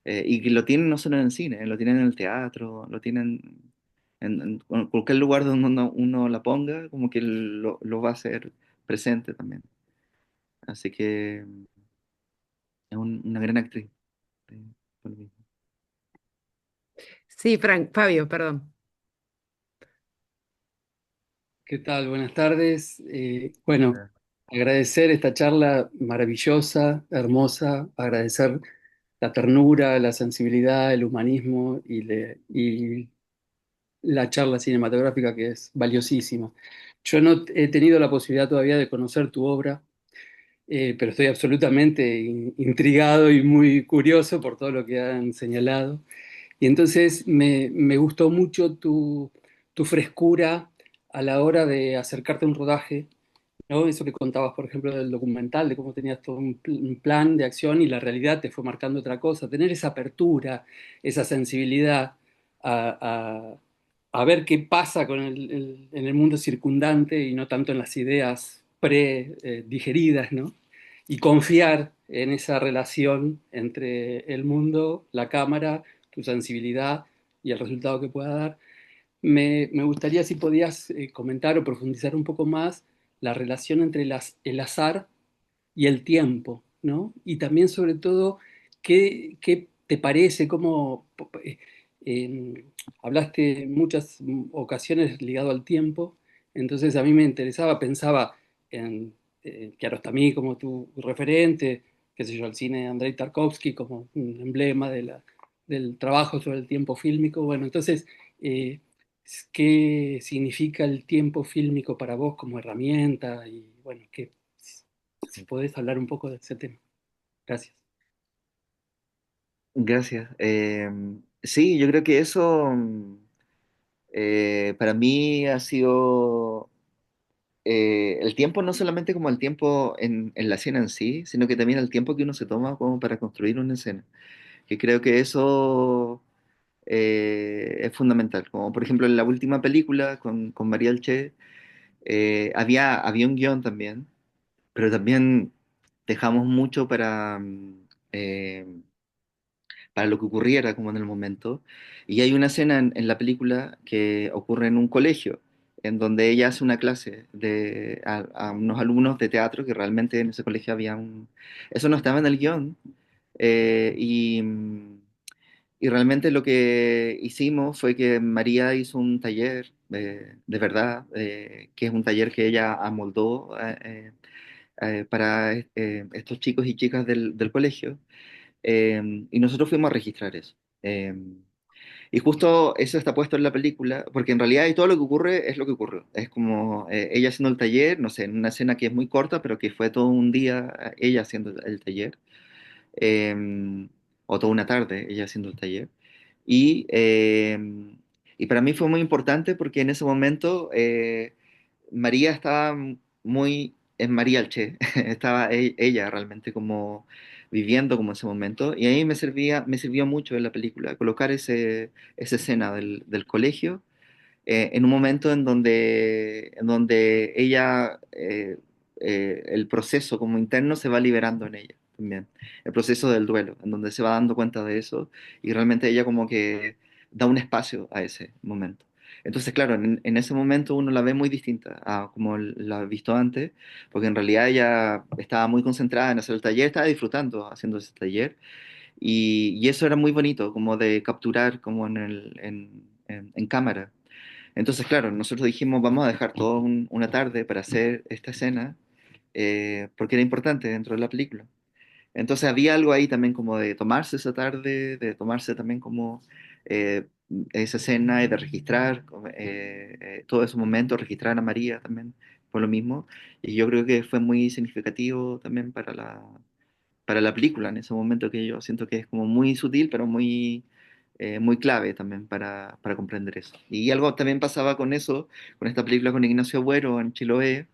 Y que lo tienen no solo en el cine, lo tienen en el teatro, lo tienen en cualquier lugar donde uno la ponga, como que lo va a hacer presente también. Así que es una gran actriz. eh, por mí. Sí, Frank, Fabio, perdón. ¿Qué tal? Buenas tardes. Bueno, agradecer esta charla maravillosa, hermosa, agradecer la ternura, la sensibilidad, el humanismo y la charla cinematográfica que es valiosísima. Yo no he tenido la posibilidad todavía de conocer tu obra, pero estoy absolutamente intrigado y muy curioso por todo lo que han señalado. Y entonces me gustó mucho tu frescura a la hora de acercarte a un rodaje, ¿no? Eso que contabas, por ejemplo, del documental, de cómo tenías todo un plan de acción y la realidad te fue marcando otra cosa. Tener esa apertura, esa sensibilidad a, a ver qué pasa con en el mundo circundante y no tanto en las ideas pre-digeridas, ¿no? Y confiar en esa relación entre el mundo, la cámara, tu sensibilidad y el resultado que pueda dar. Me gustaría si podías comentar o profundizar un poco más la relación entre el azar y el tiempo, ¿no? Y también sobre todo, qué te parece? Eh, Hablaste en muchas ocasiones ligado al tiempo, entonces a mí me interesaba, pensaba en Kiarostami como tu referente, qué sé yo, el cine de Andrei Tarkovsky como un emblema del trabajo sobre el tiempo fílmico. Bueno, entonces, eh, ¿qué significa el tiempo fílmico para vos como herramienta? Y bueno, si podés hablar un poco de ese tema. Gracias. Gracias. Sí, yo creo que eso para mí ha sido el tiempo, no solamente como el tiempo en la escena en sí, sino que también el tiempo que uno se toma como para construir una escena. Que creo que eso es fundamental. Como por ejemplo en la última película con María Elche, había un guión también, pero también dejamos mucho eh, para lo que ocurriera como en el momento. Y hay una escena en la película que ocurre en un colegio, en donde ella hace una clase a unos alumnos de teatro, que realmente en ese colegio había un... Eso no estaba en el guión. eh, y, y realmente lo que hicimos fue que María hizo un taller de verdad, que es un taller que ella amoldó para estos chicos y chicas del colegio. Y nosotros fuimos a registrar eso. Eh, y justo eso está puesto en la película, porque en realidad y todo lo que ocurre es lo que ocurrió. Es como ella haciendo el taller, no sé, en una escena que es muy corta, pero que fue todo un día ella haciendo el taller, eh, o toda una tarde ella haciendo el taller. Y, eh, y para mí fue muy importante porque en ese momento María estaba muy en María Alché, estaba ella realmente como viviendo como ese momento y ahí me sirvió mucho en la película colocar esa escena del colegio en un momento en donde ella, el proceso como interno se va liberando en ella también, el proceso del duelo, en donde se va dando cuenta de eso y realmente ella como que da un espacio a ese momento. Entonces, claro, en ese momento uno la ve muy distinta a como la ha visto antes, porque en realidad ella estaba muy concentrada en hacer el taller, estaba disfrutando haciendo ese taller, y eso era muy bonito, como de capturar como en cámara. Entonces, claro, nosotros dijimos, vamos a dejar toda una tarde para hacer esta escena, porque era importante dentro de la película. Entonces había algo ahí también como de tomarse esa tarde, de tomarse también como esa escena y de registrar todos esos momentos, registrar a María también fue lo mismo. Y yo creo que fue muy significativo también para la película en ese momento, que yo siento que es como muy sutil, pero muy clave también para comprender eso. Y algo también pasaba con eso, con esta película con Ignacio Agüero en Chiloé,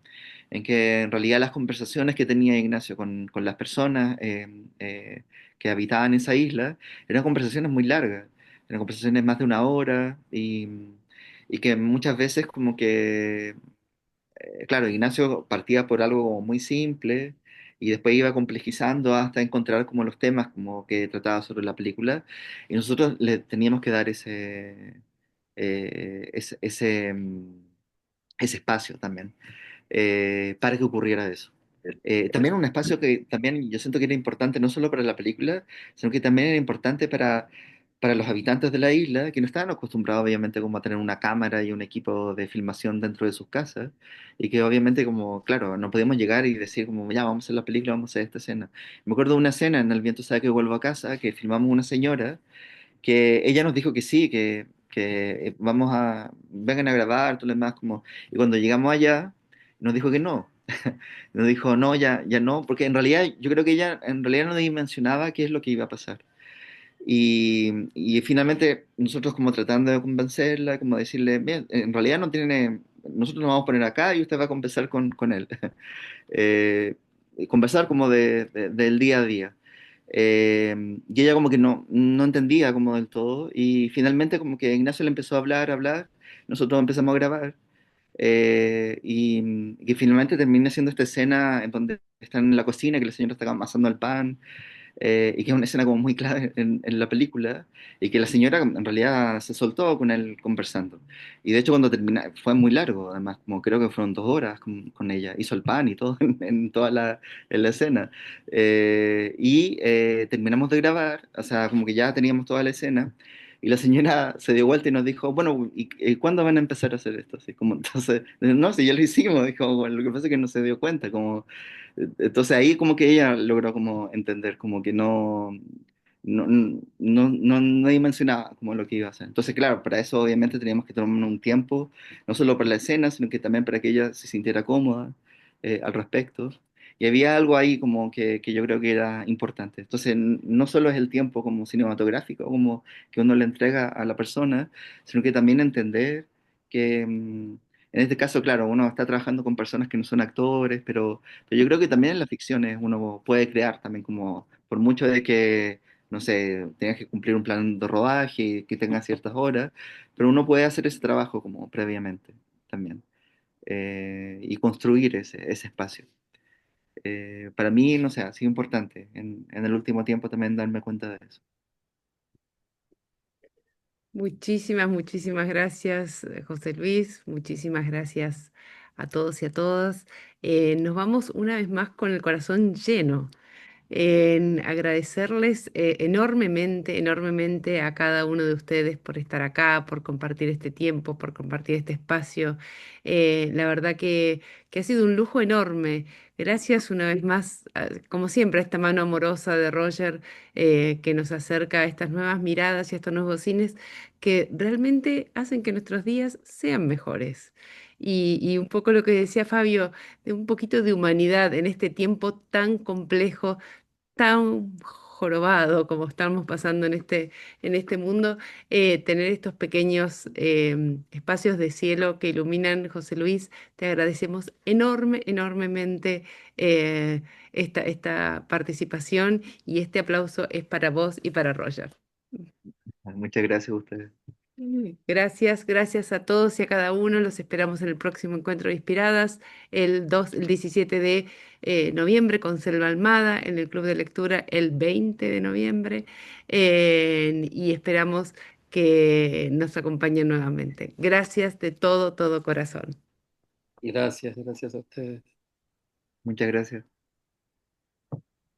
en que en realidad las conversaciones que tenía Ignacio con las personas que habitaban esa isla eran conversaciones muy largas, eran conversaciones más de una hora y que muchas veces como que claro, Ignacio partía por algo como muy simple y después iba complejizando hasta encontrar como los temas como que trataba sobre la película y nosotros le teníamos que dar ese espacio también para que ocurriera eso. También un espacio que también yo siento que era importante no solo para la película, sino que también era importante para los habitantes de la isla, que no estaban acostumbrados obviamente como a tener una cámara y un equipo de filmación dentro de sus casas, y que obviamente como, claro, no podíamos llegar y decir como, ya, vamos a hacer la película, vamos a hacer esta escena. Me acuerdo de una escena en El viento sabe que vuelvo a casa, que filmamos una señora, que ella nos dijo que sí, que vengan a grabar, todo lo demás, como, y cuando llegamos allá, nos dijo que no. Nos dijo, no, ya no, porque en realidad yo creo que ella en realidad no dimensionaba qué es lo que iba a pasar. Y finalmente nosotros como tratando de convencerla, como decirle, bien, en realidad no tiene, nosotros nos vamos a poner acá y usted va a conversar con él. Eh, conversar como del día a día. Y ella como que no entendía como del todo y finalmente como que Ignacio le empezó a hablar, nosotros empezamos a grabar y que finalmente termina siendo esta escena en donde están en la cocina, que la señora está amasando el pan y que es una escena como muy clave en la película, y que la señora en realidad se soltó con él conversando. Y de hecho cuando termina, fue muy largo, además, como creo que fueron 2 horas con ella, hizo el pan y todo en toda en la escena. Terminamos de grabar, o sea, como que ya teníamos toda la escena. Y la señora se dio vuelta y nos dijo, bueno, ¿y cuándo van a empezar a hacer esto? Así como, entonces, no, si ya lo hicimos, dijo, bueno, lo que pasa es que no se dio cuenta, como, entonces ahí como que ella logró como entender como que no dimensionaba como lo que iba a hacer. Entonces, claro, para eso obviamente teníamos que tomarnos un tiempo, no solo para la escena, sino que también para que ella se sintiera cómoda al respecto. Y había algo ahí como que yo creo que era importante. Entonces, no solo es el tiempo como cinematográfico, como que uno le entrega a la persona, sino que también entender que, en este caso, claro, uno está trabajando con personas que no son actores, pero yo creo que también en las ficciones uno puede crear también como, por mucho de que, no sé, tengas que cumplir un plan de rodaje, que tenga ciertas horas, pero uno puede hacer ese trabajo como previamente también y construir ese espacio. Para mí, no sé, ha sido importante en el último tiempo también darme cuenta de eso. Muchísimas gracias, José Luis. Muchísimas gracias a todos y a todas. Nos vamos una vez más con el corazón lleno en agradecerles enormemente a cada uno de ustedes por estar acá, por compartir este tiempo, por compartir este espacio. La verdad que ha sido un lujo enorme. Gracias una vez más, como siempre, a esta mano amorosa de Roger que nos acerca a estas nuevas miradas y a estos nuevos cines que realmente hacen que nuestros días sean mejores. Y un poco lo que decía Fabio, de un poquito de humanidad en este tiempo tan complejo, tan jorobado como estamos pasando en este mundo, tener estos pequeños espacios de cielo que iluminan, José Luis, te agradecemos enormemente esta participación y este aplauso es para vos y para Roger. Muchas gracias a ustedes. Gracias a todos y a cada uno. Los esperamos en el próximo encuentro de Inspiradas, el 17 de noviembre con Selva Almada en el Club de Lectura el 20 de noviembre y esperamos que nos acompañen nuevamente. Gracias de todo corazón. Gracias a ustedes. Muchas gracias.